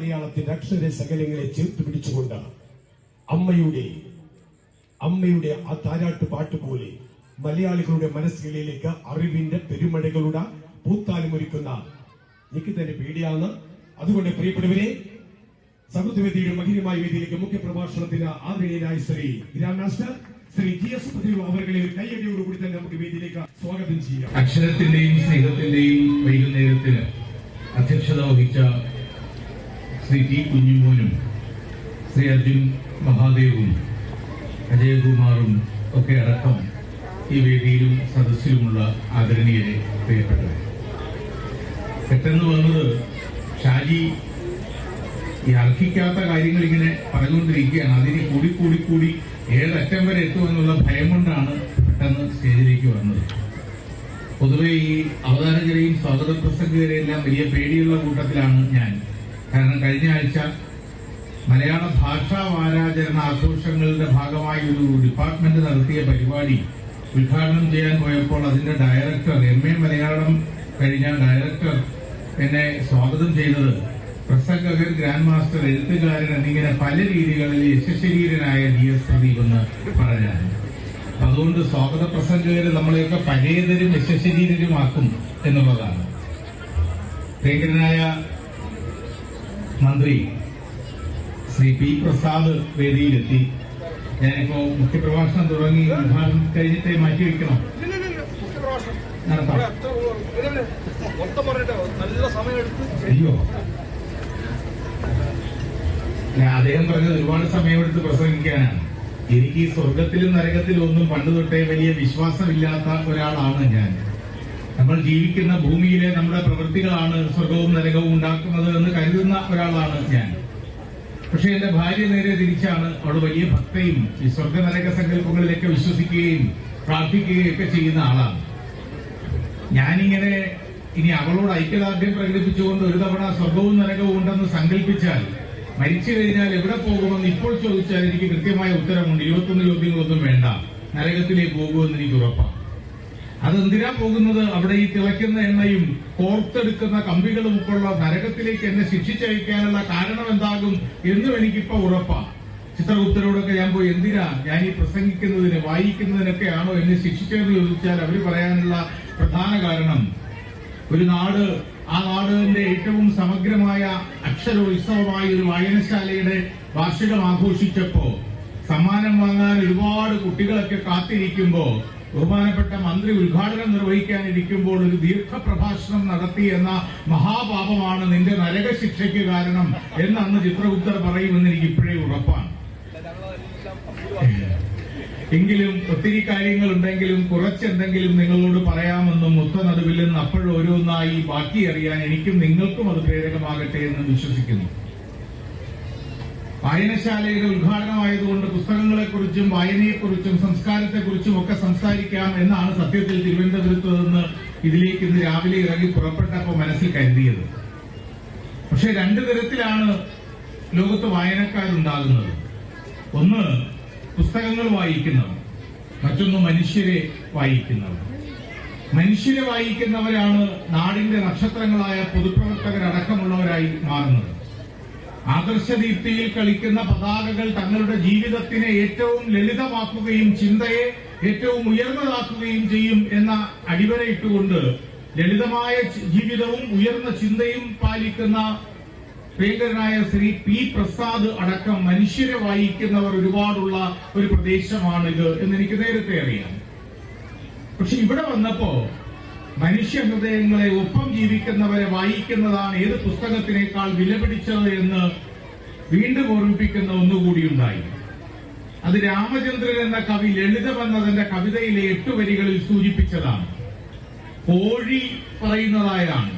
മലയാളത്തിന്റെ അക്ഷര ശകലങ്ങളെ ചേർത്ത് പിടിച്ചുകൊണ്ട് അമ്മയുടെ ആ താരാട്ട് പാട്ട് പോലെ മലയാളികളുടെ മനസ്സുകളിലേക്ക് അറിവിന്റെ പെരുമഴകളുടെ പൂത്താലമൊരുക്കുന്ന എനിക്ക് തന്നെ പേടിയാണ്. അതുകൊണ്ട് പ്രിയപ്പെട്ടവരെ, സമൃദ്ധവേദിയുടെ മഹിരമായ വേദിയിലേക്ക് മുഖ്യപ്രഭാഷണത്തിന് ആദരണീയനായ Shri grand master Shri GS അവരുടെ കയ്യടിയോടുകൂടി തന്നെ നമുക്ക് വേദിയിലേക്ക് സ്വാഗതം ചെയ്യാം. അക്ഷരത്തിന്റെയും സ്നേഹത്തിന്റെയും വൈകുന്നേരത്തിന് അധ്യക്ഷത വഹിച്ച ശ്രീ ടി കുഞ്ഞുമോനും ശ്രീ അർജുൻ മഹാദേവും അജയകുമാറും ഒക്കെ അടക്കം ഈ വേദിയിലും സദസ്സിലുമുള്ള ആദരണീയരെ, പ്രിയപ്പെട്ടവർ, പെട്ടെന്ന് വന്നത് ഷാജി ഈ അർഹിക്കാത്ത കാര്യങ്ങൾ ഇങ്ങനെ പറഞ്ഞുകൊണ്ടിരിക്കുകയാണ്. അതിന് കൂടി ഏതറ്റം വരെ എത്തുമെന്നുള്ള ഭയം കൊണ്ടാണ് പെട്ടെന്ന് സ്റ്റേജിലേക്ക് വന്നത്. പൊതുവെ ഈ അവതാരകരെയും സ്വാഗത പ്രസംഗകരെയും എല്ലാം വലിയ പേടിയുള്ള കൂട്ടത്തിലാണ് ഞാൻ. കാരണം കഴിഞ്ഞ ആഴ്ച മലയാള ഭാഷാ വാരാചരണ ആഘോഷങ്ങളുടെ ഭാഗമായി ഒരു ഡിപ്പാർട്ട്മെന്റ് നടത്തിയ പരിപാടി ഉദ്ഘാടനം ചെയ്യാൻ പോയപ്പോൾ അതിന്റെ ഡയറക്ടർ, MA മലയാളം കഴിഞ്ഞ ഡയറക്ടർ എന്നെ സ്വാഗതം ചെയ്തത് പ്രസംഗകൻ, ഗ്രാൻഡ് മാസ്റ്റർ, എഴുത്തുകാരൻ എന്നിങ്ങനെ പല രീതികളിൽ യശശരീരനായ GS പ്രദീപ് എന്ന് പറഞ്ഞാണ്. അതുകൊണ്ട് സ്വാഗത പ്രസംഗകര് നമ്മളെയൊക്കെ പഴയതരും യശശരീരരുമാക്കും എന്നുള്ളതാണ്. പ്രിയങ്കരനായ മന്ത്രി ശ്രീ P പ്രസാദ് വേദിയിലെത്തി. ഞാനിപ്പോ മുഖ്യപ്രഭാഷണം തുടങ്ങി വിഭാഗം കഴിഞ്ഞിട്ട് മാറ്റിവെക്കണം, നടത്താം. അയ്യോ, അദ്ദേഹം പറഞ്ഞത് ഒരുപാട് സമയമെടുത്ത് പ്രസംഗിക്കാനാണ്. എനിക്ക് ഈ സ്വർഗത്തിലും നരകത്തിലും ഒന്നും പണ്ട് തൊട്ടേ വലിയ വിശ്വാസമില്ലാത്ത ഒരാളാണ് ഞാൻ. നമ്മൾ ജീവിക്കുന്ന ഭൂമിയിലെ നമ്മുടെ പ്രവൃത്തികളാണ് സ്വർഗവും നരകവും ഉണ്ടാക്കുന്നത് എന്ന് കരുതുന്ന ഒരാളാണ് ഞാൻ. പക്ഷെ എന്റെ ഭാര്യ നേരെ തിരിച്ചാണ്. അവൾ വലിയ ഭക്തയും ഈ സ്വർഗ നരക സങ്കല്പങ്ങളിലൊക്കെ വിശ്വസിക്കുകയും പ്രാർത്ഥിക്കുകയും ഒക്കെ ചെയ്യുന്ന ആളാണ്. ഞാനിങ്ങനെ ഇനി അവളോട് ഐക്യദാർഢ്യം പ്രകടിപ്പിച്ചുകൊണ്ട് ഒരു തവണ സ്വർഗവും നരകവും ഉണ്ടെന്ന് സങ്കല്പിച്ചാൽ മരിച്ചു കഴിഞ്ഞാൽ എവിടെ പോകുമെന്ന് ഇപ്പോൾ ചോദിച്ചാൽ എനിക്ക് കൃത്യമായ ഉത്തരമുണ്ട്. 21 ചോദ്യങ്ങളൊന്നും വേണ്ട, നരകത്തിലേക്ക് പോകുമെന്ന് എനിക്ക് ഉറപ്പാണ്. അതെന്തിനാ പോകുന്നത്? അവിടെ ഈ തിളയ്ക്കുന്ന എണ്ണയും കോർത്തെടുക്കുന്ന കമ്പികളും ഒക്കെയുള്ള നരകത്തിലേക്ക് എന്നെ ശിക്ഷിച്ചയക്കാനുള്ള കാരണം എന്താകും എന്നും എനിക്കിപ്പോ ഉറപ്പാണ്. ചിത്രഗുപ്തരോടൊക്കെ ഞാൻ പോയി, എന്തിനാ ഞാൻ ഈ പ്രസംഗിക്കുന്നതിന് വായിക്കുന്നതിനൊക്കെയാണോ എന്നെ ശിക്ഷിച്ചതെന്ന് ചോദിച്ചാൽ അവർ പറയാനുള്ള പ്രധാന കാരണം, ഒരു നാട്, ആ നാടിന്റെ ഏറ്റവും സമഗ്രമായ അക്ഷരോത്സവമായ ഒരു വായനശാലയുടെ വാർഷികം ആഘോഷിച്ചപ്പോ സമ്മാനം വാങ്ങാൻ ഒരുപാട് കുട്ടികളൊക്കെ കാത്തിരിക്കുമ്പോ ബഹുമാനപ്പെട്ട മന്ത്രി ഉദ്ഘാടനം നിർവഹിക്കാനിരിക്കുമ്പോൾ ഒരു ദീർഘപ്രഭാഷണം നടത്തി എന്ന മഹാപാപമാണ് നിന്റെ നരകശിക്ഷയ്ക്ക് കാരണം എന്നന്ന് ചിത്രഗുപ്തർ പറയുമെന്ന് എനിക്ക് ഇപ്പോഴേ ഉറപ്പാണ്. എങ്കിലും ഒത്തിരി കാര്യങ്ങളുണ്ടെങ്കിലും കുറച്ചെന്തെങ്കിലും നിങ്ങളോട് പറയാമെന്നും ഒത്ത നടുവിൽ നിന്ന് അപ്പോഴോരോന്നായി ബാക്കി അറിയാൻ എനിക്കും നിങ്ങൾക്കും അത് പ്രേരകമാകട്ടെ എന്ന് വിശ്വസിക്കുന്നു. വായനശാലയുടെ ഉദ്ഘാടനമായതുകൊണ്ട് പുസ്തകങ്ങളെക്കുറിച്ചും വായനയെക്കുറിച്ചും സംസ്കാരത്തെക്കുറിച്ചും ഒക്കെ സംസാരിക്കാം എന്നാണ് സത്യത്തിൽ തിരുവനന്തപുരത്ത് നിന്ന് ഇതിലേക്ക് ഇന്ന് രാവിലെ ഇറങ്ങി പുറപ്പെട്ടപ്പോൾ മനസ്സിൽ കരുതിയത്. പക്ഷെ രണ്ടു തരത്തിലാണ് ലോകത്ത് വായനക്കാരുണ്ടാകുന്നത്. ഒന്ന് പുസ്തകങ്ങൾ വായിക്കുന്നവർ, മറ്റൊന്ന് മനുഷ്യരെ വായിക്കുന്നവർ. മനുഷ്യരെ വായിക്കുന്നവരാണ് നാടിന്റെ നക്ഷത്രങ്ങളായ പൊതുപ്രവർത്തകരടക്കമുള്ളവരായി മാറുന്നത്. ആദർശദീപ്തിയിൽ കളിക്കുന്ന പതാകകൾ തങ്ങളുടെ ജീവിതത്തിനെ ഏറ്റവും ലളിതമാക്കുകയും ചിന്തയെ ഏറ്റവും ഉയർന്നതാക്കുകയും ചെയ്യും എന്ന അടിവരയിട്ടുകൊണ്ട് ലളിതമായ ജീവിതവും ഉയർന്ന ചിന്തയും പാലിക്കുന്ന പ്രിയങ്കരനായ ശ്രീ P പ്രസാദ് അടക്കം മനുഷ്യരെ വായിക്കുന്നവർ ഒരുപാടുള്ള ഒരു പ്രദേശമാണിത് എന്നെനിക്ക് നേരത്തെ അറിയാം. പക്ഷെ ഇവിടെ വന്നപ്പോ മനുഷ്യ ഹൃദയങ്ങളെ ഒപ്പം ജീവിക്കുന്നവരെ വായിക്കുന്നതാണ് ഏത് പുസ്തകത്തിനേക്കാൾ വിലപിടിച്ചത് എന്ന് വീണ്ടും ഓർമ്മിപ്പിക്കുന്ന ഒന്നുകൂടിയുണ്ടായി. അത് രാമചന്ദ്രൻ എന്ന കവി ലളിതമെന്നതിന്റെ കവിതയിലെ 8 വരികളിൽ സൂചിപ്പിച്ചതാണ്. കോഴി പറയുന്നതായാണ്,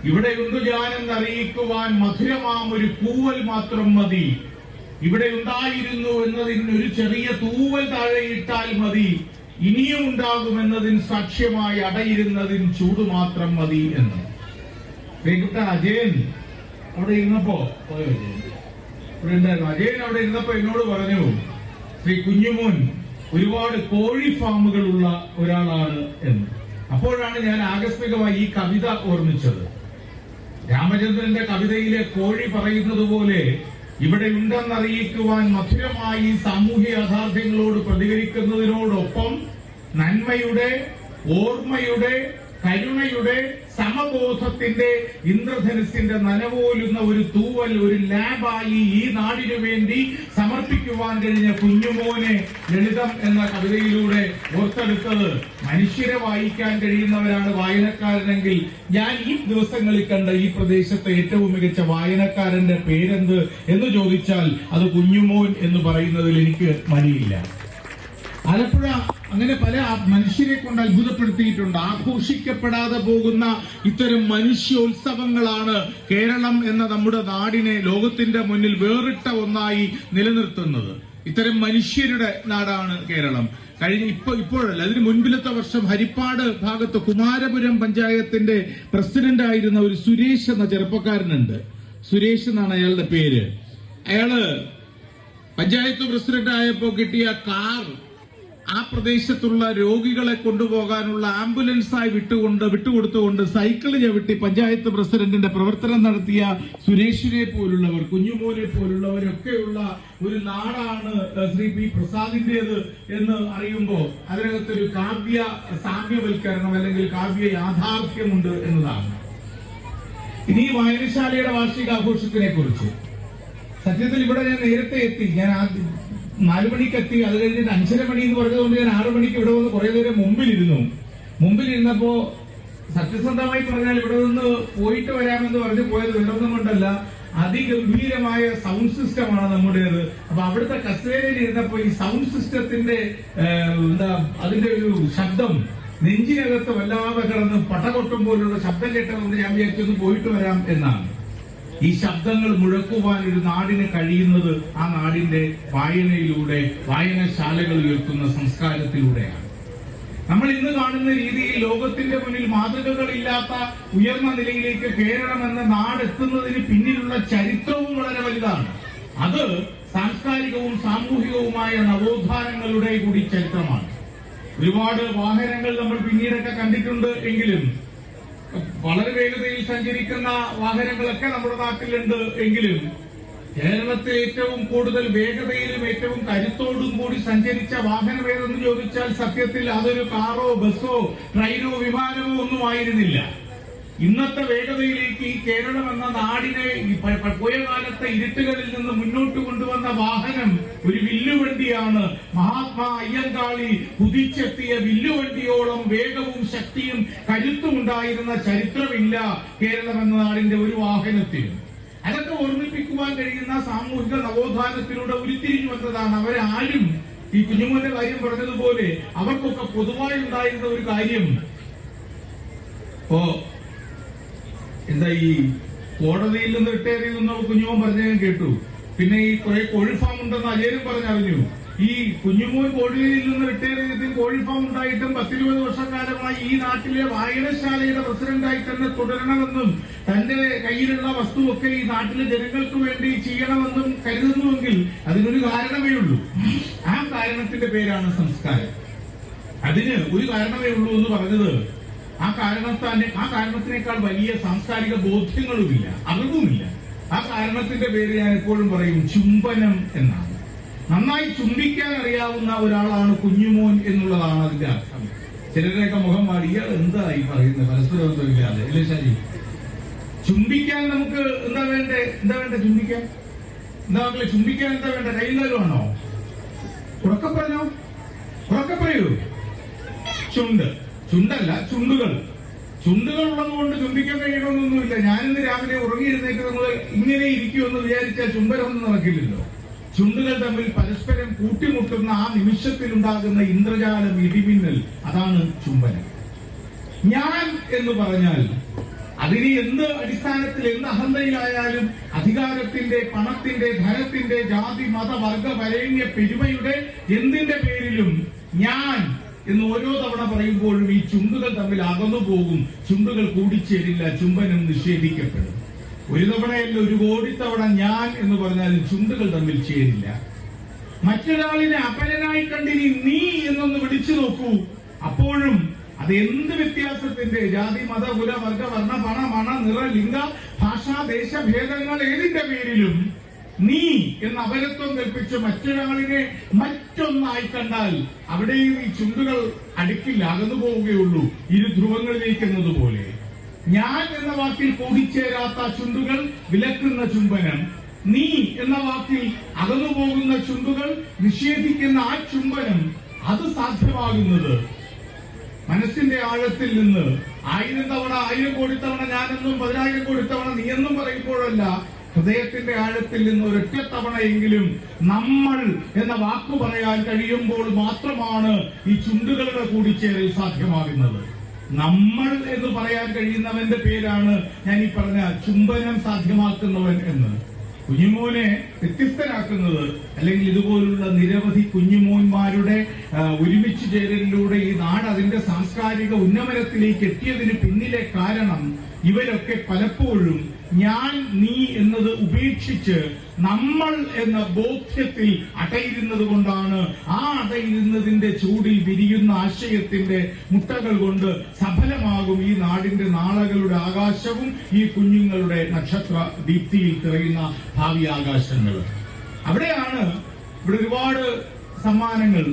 ഇവിടെയുണ്ട് ഞാനെന്നറിയിക്കുവാൻ മധുരമാം ഒരു കൂവൽ മാത്രം മതി. ഇവിടെ ഉണ്ടായിരുന്നു എന്നതിന് ഒരു ചെറിയ തൂവൽ താഴെയിട്ടാൽ മതി. ഇനിയും ഉണ്ടാകുമെന്നതിന് സാക്ഷ്യമായി അടയിരുന്നതിന് ചൂട് മാത്രം മതി എന്ന്. പ്രിയപ്പെട്ട അജയൻ അവിടെ ഇരുന്നപ്പോ അജയൻ അവിടെ ഇരുന്നപ്പോ എന്നോട് പറഞ്ഞു, ശ്രീ കുഞ്ഞുമോൻ ഒരുപാട് കോഴി ഫാമുകളുള്ള ഒരാളാണ് എന്ന്. അപ്പോഴാണ് ഞാൻ ആകസ്മികമായി ഈ കവിത ഓർമ്മിച്ചത്. രാമചന്ദ്രന്റെ കവിതയിലെ കോഴി പറയുന്നത് പോലെ ഇവിടെ ഉണ്ടെന്നറിയിക്കുവാൻ മധുരമായി സാമൂഹ്യ യാഥാർത്ഥ്യങ്ങളോട് പ്രതികരിക്കുന്നതിനോടൊപ്പം നന്മയുടെ, ഓർമ്മയുടെ, കരുണയുടെ, സമബോധത്തിന്റെ ഇന്ദ്രധനുസിന്റെ നനവോലുന്ന ഒരു തൂവൽ, ഒരു ലാബായി ഈ നാടിനു വേണ്ടി സമർപ്പിക്കുവാൻ കഴിഞ്ഞ കുഞ്ഞുമോനെ ലളിതം എന്ന കവിതയിലൂടെ ഓർത്തെടുത്തത് മനുഷ്യരെ വായിക്കാൻ കഴിയുന്നവരാണ് വായനക്കാരനെങ്കിൽ ഞാൻ ഈ ദിവസങ്ങളിൽ കണ്ട ഈ പ്രദേശത്തെ ഏറ്റവും മികച്ച വായനക്കാരന്റെ പേരെന്ത് എന്ന് ചോദിച്ചാൽ അത് കുഞ്ഞുമോൻ എന്ന് പറയുന്നതിൽ എനിക്ക് മടിയില്ല. ആലപ്പുഴ അങ്ങനെ പല മനുഷ്യരെ കൊണ്ട് അത്ഭുതപ്പെടുത്തിയിട്ടുണ്ട്. ആഘോഷിക്കപ്പെടാതെ പോകുന്ന ഇത്തരം മനുഷ്യോത്സവങ്ങളാണ് കേരളം എന്ന നമ്മുടെ നാടിനെ ലോകത്തിന്റെ മുന്നിൽ വേറിട്ട ഒന്നായി നിലനിർത്തുന്നത്. ഇത്തരം മനുഷ്യരുടെ നാടാണ് കേരളം. ഇപ്പോഴല്ല, അതിന് മുൻപിലത്തെ വർഷം ഹരിപ്പാട് ഭാഗത്ത് കുമാരപുരം പഞ്ചായത്തിന്റെ പ്രസിഡന്റായിരുന്ന ഒരു സുരേഷ് എന്ന ചെറുപ്പക്കാരനുണ്ട്. സുരേഷ് എന്നാണ് അയാളുടെ പേര്. അയാള് പഞ്ചായത്ത് പ്രസിഡന്റ് ആയപ്പോ കിട്ടിയ കാർ ആ പ്രദേശത്തുള്ള രോഗികളെ കൊണ്ടുപോകാനുള്ള ആംബുലൻസായി വിട്ടുകൊടുത്തുകൊണ്ട് സൈക്കിൾ ചവിട്ടി പഞ്ചായത്ത് പ്രസിഡന്റിന്റെ പ്രവർത്തനം നടത്തിയ സുരേഷിനെ പോലുള്ളവർ, കുഞ്ഞുമോനെ പോലുള്ളവരൊക്കെയുള്ള ഒരു നാടാണ് ശ്രീ പി പ്രസാദിന്റേത് എന്ന് അറിയുമ്പോൾ അതിനകത്തൊരു കാവ്യ സാമ്യവൽക്കരണം അല്ലെങ്കിൽ കാവ്യ യാഥാർത്ഥ്യമുണ്ട് എന്നതാണ്. ഇനി വായനശാലയുടെ വാർഷികാഘോഷത്തിനെ കുറിച്ച് സത്യത്തിൽ ഇവിടെ ഞാൻ നേരത്തെ എത്തി. ഞാൻ 4 മണിക്ക് എത്തി. അത് കഴിഞ്ഞിട്ട് 5:30 മണി എന്ന് പറഞ്ഞതുകൊണ്ട് ഞാൻ 6 മണിക്ക് ഇവിടെ വന്ന് കുറെ നേരം മുമ്പിലിരുന്നപ്പോ സത്യസന്ധമായി പറഞ്ഞാൽ ഇവിടെ നിന്ന് പോയിട്ട് വരാമെന്ന് പറഞ്ഞ് പോയത് വേറൊന്നും കൊണ്ടല്ല, അതിഗംഭീരമായ സൗണ്ട് സിസ്റ്റമാണ് നമ്മുടേത്. അപ്പൊ അവിടുത്തെ കസേരയിൽ ഇരുന്നപ്പോ ഈ സൗണ്ട് സിസ്റ്റത്തിന്റെ അതിന്റെ ഒരു ശബ്ദം നെഞ്ചിനകത്ത് വല്ലാതെ കിടന്ന് പടകൊട്ടും പോലുള്ള ശബ്ദം കേട്ടതുകൊണ്ട് ഞാൻ വിചാരിച്ചൊന്ന് പോയിട്ട് വരാം എന്നാണ്. ഈ ശബ്ദങ്ങൾ മുഴക്കുവാൻ ഒരു നാടിന് കഴിയുന്നത് ആ നാടിന്റെ വായനയിലൂടെ, വായനശാലകൾ ഉയർത്തുന്ന സംസ്കാരത്തിലൂടെയാണ്. നമ്മൾ ഇന്ന് കാണുന്ന രീതിയിൽ ലോകത്തിന്റെ മുന്നിൽ മാതൃകകളില്ലാത്ത ഉയർന്ന നിലയിലേക്ക് കേരളം എന്ന നാടെത്തുന്നതിന് പിന്നിലുള്ള ചരിത്രവും വളരെ വലുതാണ്. അത് സാംസ്കാരികവും സാമൂഹികവുമായ നവോത്ഥാനങ്ങളുടെ കൂടി ചരിത്രമാണ്. ഒരുപാട് വാഹനങ്ങൾ നമ്മൾ പിന്നീടൊക്കെ കണ്ടിട്ടുണ്ട് എങ്കിലും, വളരെ വേഗതയിൽ സഞ്ചരിക്കുന്ന വാഹനങ്ങളൊക്കെ നമ്മുടെ നാട്ടിലുണ്ട് എങ്കിലും, കേരളത്തിൽ ഏറ്റവും കൂടുതൽ വേഗതയിലും ഏറ്റവും കരുത്തോടും കൂടി സഞ്ചരിച്ച വാഹനം ഏതെന്ന് ചോദിച്ചാൽ സത്യത്തിൽ അതൊരു കാറോ ബസ്സോ ട്രെയിനോ വിമാനമോ ഒന്നും ആയിരുന്നില്ല. ഇന്നത്തെ വേഗതയിലേക്ക് ഈ കേരളം എന്ന നാടിനെ പോയ കാലത്തെ ഇരുട്ടുകളിൽ നിന്ന് മുന്നോട്ട് കൊണ്ടുവന്ന വാഹനം ഒരു വില്ലുവണ്ടിയാണ്. മഹാത്മാ അയ്യങ്കാളി കുതിച്ചെത്തിയ വില്ലുവണ്ടിയോളം വേഗവും ശക്തിയും കരുത്തും ഉണ്ടായിരുന്ന ചരിത്രമില്ല കേരളം എന്ന നാടിന്റെ ഒരു വാഹനത്തിനും. അതൊക്കെ ഓർമ്മിപ്പിക്കുവാൻ കഴിയുന്ന സാമൂഹിക നവോത്ഥാനത്തിലൂടെ ഉരുത്തിരിഞ്ഞു വന്നതാണ്. അവരാരും ഈ കുഞ്ഞുമോന്റെ കാര്യം പറഞ്ഞതുപോലെ അവർക്കൊക്കെ പൊതുവായി ഉണ്ടായിരുന്ന ഒരു കാര്യം, എന്താ ഈ കോടതിയിൽ നിന്ന് റിട്ടയർ ചെയ്തെന്ന് കുഞ്ഞുമോൻ പറഞ്ഞ ഞാൻ കേട്ടു. പിന്നെ ഈ കുറെ കോഴി ഫാം ഉണ്ടെന്ന് അജയനും പറഞ്ഞറിഞ്ഞു. ഈ കുഞ്ഞുമോൻ കോടതിയിൽ നിന്ന് റിട്ടയർ ചെയ്തിട്ട് കോഴി ഫാം ഉണ്ടായിട്ടും 10-20 വർഷക്കാലമായി ഈ നാട്ടിലെ വായനശാലയുടെ പ്രസിഡന്റായി തന്നെ തുടരണമെന്നും തന്റെ കയ്യിലുള്ള വസ്തുവൊക്കെ ഈ നാട്ടിലെ ജനങ്ങൾക്ക് വേണ്ടി ചെയ്യണമെന്നും കരുതുന്നുവെങ്കിൽ അതിനൊരു കാരണമേ ഉള്ളൂ. ആ കാരണത്തിന്റെ പേരാണ് സംസ്കാരം. അതിന് ഒരു കാരണമേ ഉള്ളൂ എന്ന് പറഞ്ഞത് ആ കാരണത്തിനേക്കാൾ വലിയ സാംസ്കാരിക ബോധ്യങ്ങളുമില്ല, അറിവുമില്ല. ആ കാരണത്തിന്റെ പേര് ഞാൻ എപ്പോഴും പറയും ചുംബനം എന്നാണ്. നന്നായി ചുംബിക്കാൻ അറിയാവുന്ന ഒരാളാണ് കുഞ്ഞുമോൻ എന്നുള്ളതാണ് അതിന്റെ അർത്ഥം. ചിലരുടെയൊക്കെ മുഖം മാറി, ഇയാൾ എന്താ ഈ പറയുന്നത്, പരസ്പരം ഒന്നുമില്ലാതെ അല്ലേ? ശരി, ചുംബിക്കാൻ നമുക്ക് എന്താ വേണ്ടേ ചുംബിക്കാൻ ചുംബിക്കാൻ എന്താ വേണ്ട? കൈകാലുമാണോ? ഉറക്കെ പറയൂ. ചുണ്ടല്ല, ചുണ്ടുകൾ ഉള്ളതുകൊണ്ട് ചുംബിക്കാൻ കഴിയണമെന്നൊന്നുമില്ല. ഞാനിന്ന് രാവിലെ ഉറങ്ങിയിരുന്നേക്ക് നമ്മൾ ഇങ്ങനെ ഇരിക്കുമെന്ന് വിചാരിച്ചാൽ ചുംബനമൊന്നും നടക്കില്ലല്ലോ. ചുണ്ടുകൾ തമ്മിൽ പരസ്പരം കൂട്ടിമുട്ടുന്ന ആ നിമിഷത്തിലുണ്ടാകുന്ന ഇന്ദ്രജാലം, ഇടിമിന്നൽ, അതാണ് ചുംബനം. ഞാൻ എന്ന് പറഞ്ഞാൽ അതിന് എന്ത് അടിസ്ഥാനത്തിൽ, എന്ത് അഹന്തയിലായാലും അധികാരത്തിന്റെ, പണത്തിന്റെ, ധനത്തിന്റെ, ജാതി മത വർഗ വരേണ്യ പെരുമയുടെ എന്തിന്റെ പേരിലും ഞാൻ എന്ന് ഓരോ തവണ പറയുമ്പോഴും ഈ ചുണ്ടുകൾ തമ്മിൽ അകന്നു പോകും. ചുണ്ടുകൾ കൂടിച്ചേരില്ല, ചുംബനം നിഷേധിക്കപ്പെടും. ഒരു തവണയല്ല, 1 കോടി തവണ ഞാൻ എന്ന് പറഞ്ഞാലും ചുണ്ടുകൾ തമ്മിൽ ചേരില്ല. മറ്റൊരാളിനെ അപരനായി കണ്ടിനി നീ എന്നൊന്ന് വിളിച്ചു നോക്കൂ, അപ്പോഴും അത് എന്ത് വ്യത്യാസത്തിന്റെ, ജാതി മത കുല വർഗ വർണ്ണ പണ മണ നിറ ലിംഗ ഭാഷാ ദേശഭേദങ്ങൾ ഏതിന്റെ പേരിലും നീ എന്ന അപരത്വം കൽപ്പിച്ച് മറ്റൊരാളിനെ മറ്റൊന്നായി കണ്ടാൽ അവിടെയും ഈ ചുണ്ടുകൾ അടുക്കില്ല, അകന്നു പോവുകയുള്ളൂ, ഇരു ധ്രുവങ്ങളിലേക്ക് എന്നതുപോലെ. ഞാൻ എന്ന വാക്കിൽ കൂടിച്ചേരാത്ത ചുണ്ടുകൾ വിലക്കുന്ന ചുംബനം, നീ എന്ന വാക്കിൽ അകന്നു പോകുന്ന ചുണ്ടുകൾ നിഷേധിക്കുന്ന ആ ചുംബനം, അത് സാധ്യമാകുന്നത് മനസ്സിന്റെ ആഴത്തിൽ നിന്ന് 1000 തവണ 1000 കോടി തവണ ഞാനെന്നും 10,000 കോടി തവണ നീയെന്നും പറയുമ്പോഴല്ല, ഹൃദയത്തിന്റെ ആഴത്തിൽ നിന്ന് ഒരൊറ്റ തവണയെങ്കിലും നമ്മൾ എന്ന വാക്കു പറയാൻ കഴിയുമ്പോൾ മാത്രമാണ് ഈ ചുണ്ടുകളുടെ കൂടിച്ചേരൽ സാധ്യമാകുന്നത്. നമ്മൾ എന്ന് പറയാൻ കഴിയുന്നവന്റെ പേരാണ് ഞാൻ ഈ പറഞ്ഞ ചുംബനം സാധ്യമാക്കുന്നവൻ എന്ന്. കുഞ്ഞുമോനെ വ്യത്യസ്തരാക്കുന്നത്, അല്ലെങ്കിൽ ഇതുപോലുള്ള നിരവധി കുഞ്ഞുമോന്മാരുടെ ഒരുമിച്ച് ചേരലിലൂടെ ഈ നാട് അതിന്റെ സാംസ്കാരിക ഉന്നമനത്തിലേക്ക് എത്തിയതിന് പിന്നിലെ കാരണം ഇവരൊക്കെ പലപ്പോഴും ഞാൻ നീ എന്നത് ഉപേക്ഷിച്ച് നമ്മൾ എന്ന ബോധ്യത്തിൽ അടയിരുന്നത് കൊണ്ടാണ്. ആ അടയിരുന്നതിന്റെ ചൂടിൽ വിരിയുന്ന ആശയത്തിന്റെ മുട്ടകൾ കൊണ്ട് സഫലമാകും ഈ നാടിന്റെ നാളകളുടെ ആകാശവും ഈ കുഞ്ഞുങ്ങളുടെ നക്ഷത്ര ദീപ്തിയിൽ തിറയുന്ന ഭാവി ആകാശങ്ങൾ. അവിടെയാണ് ഇവിടെ ഒരുപാട് സമ്മാനങ്ങൾ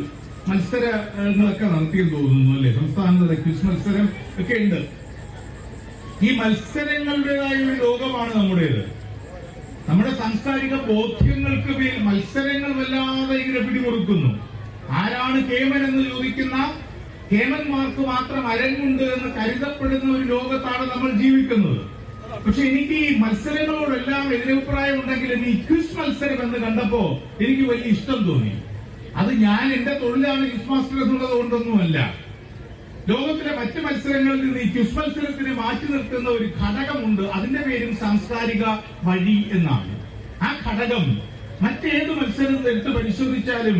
മത്സരങ്ങളൊക്കെ നടത്തിയെന്ന് തോന്നുന്നു അല്ലെ? സംസ്ഥാനതല ക്വിസ് മത്സരം ഒക്കെ ഉണ്ട്. ഈ മത്സരങ്ങളുടേതായ ഒരു ലോകമാണ് നമ്മുടേത്. നമ്മുടെ സാംസ്കാരിക ബോധ്യങ്ങൾക്ക് മേൽ മത്സരങ്ങൾ വല്ലാതെ ഇങ്ങനെ പിടിമുറുക്കുന്നു. ആരാണ് കേമൻ എന്ന് ചോദിക്കുന്ന കേമന്മാർക്ക് മാത്രം അരങ്ങുണ്ട് എന്ന് കരുതപ്പെടുന്ന ഒരു ലോകത്താണ് നമ്മൾ ജീവിക്കുന്നത്. പക്ഷെ എനിക്ക് ഈ മത്സരങ്ങളോടെല്ലാം എതിരഭിപ്രായം ഉണ്ടെങ്കിലും ഈ ക്വിസ് മത്സരം എന്ന് കണ്ടപ്പോ എനിക്ക് വലിയ ഇഷ്ടം തോന്നി. അത് ഞാൻ എന്റെ തൊഴിലാണ് ക്വിസ് മാസ്റ്റർ എന്നുള്ളത് കൊണ്ടൊന്നുമല്ല. ലോകത്തിലെ മറ്റ് മത്സരങ്ങളിൽ നിന്ന് ഈ ക്വിസ് മത്സരത്തിന് മാറ്റി നിർത്തുന്ന ഒരു ഘടകമുണ്ട്. അതിന്റെ പേരും സാംസ്കാരിക വഴി എന്നാണ്. ആ ഘടകം മറ്റേത് മത്സരം എടുത്ത് പരിശോധിച്ചാലും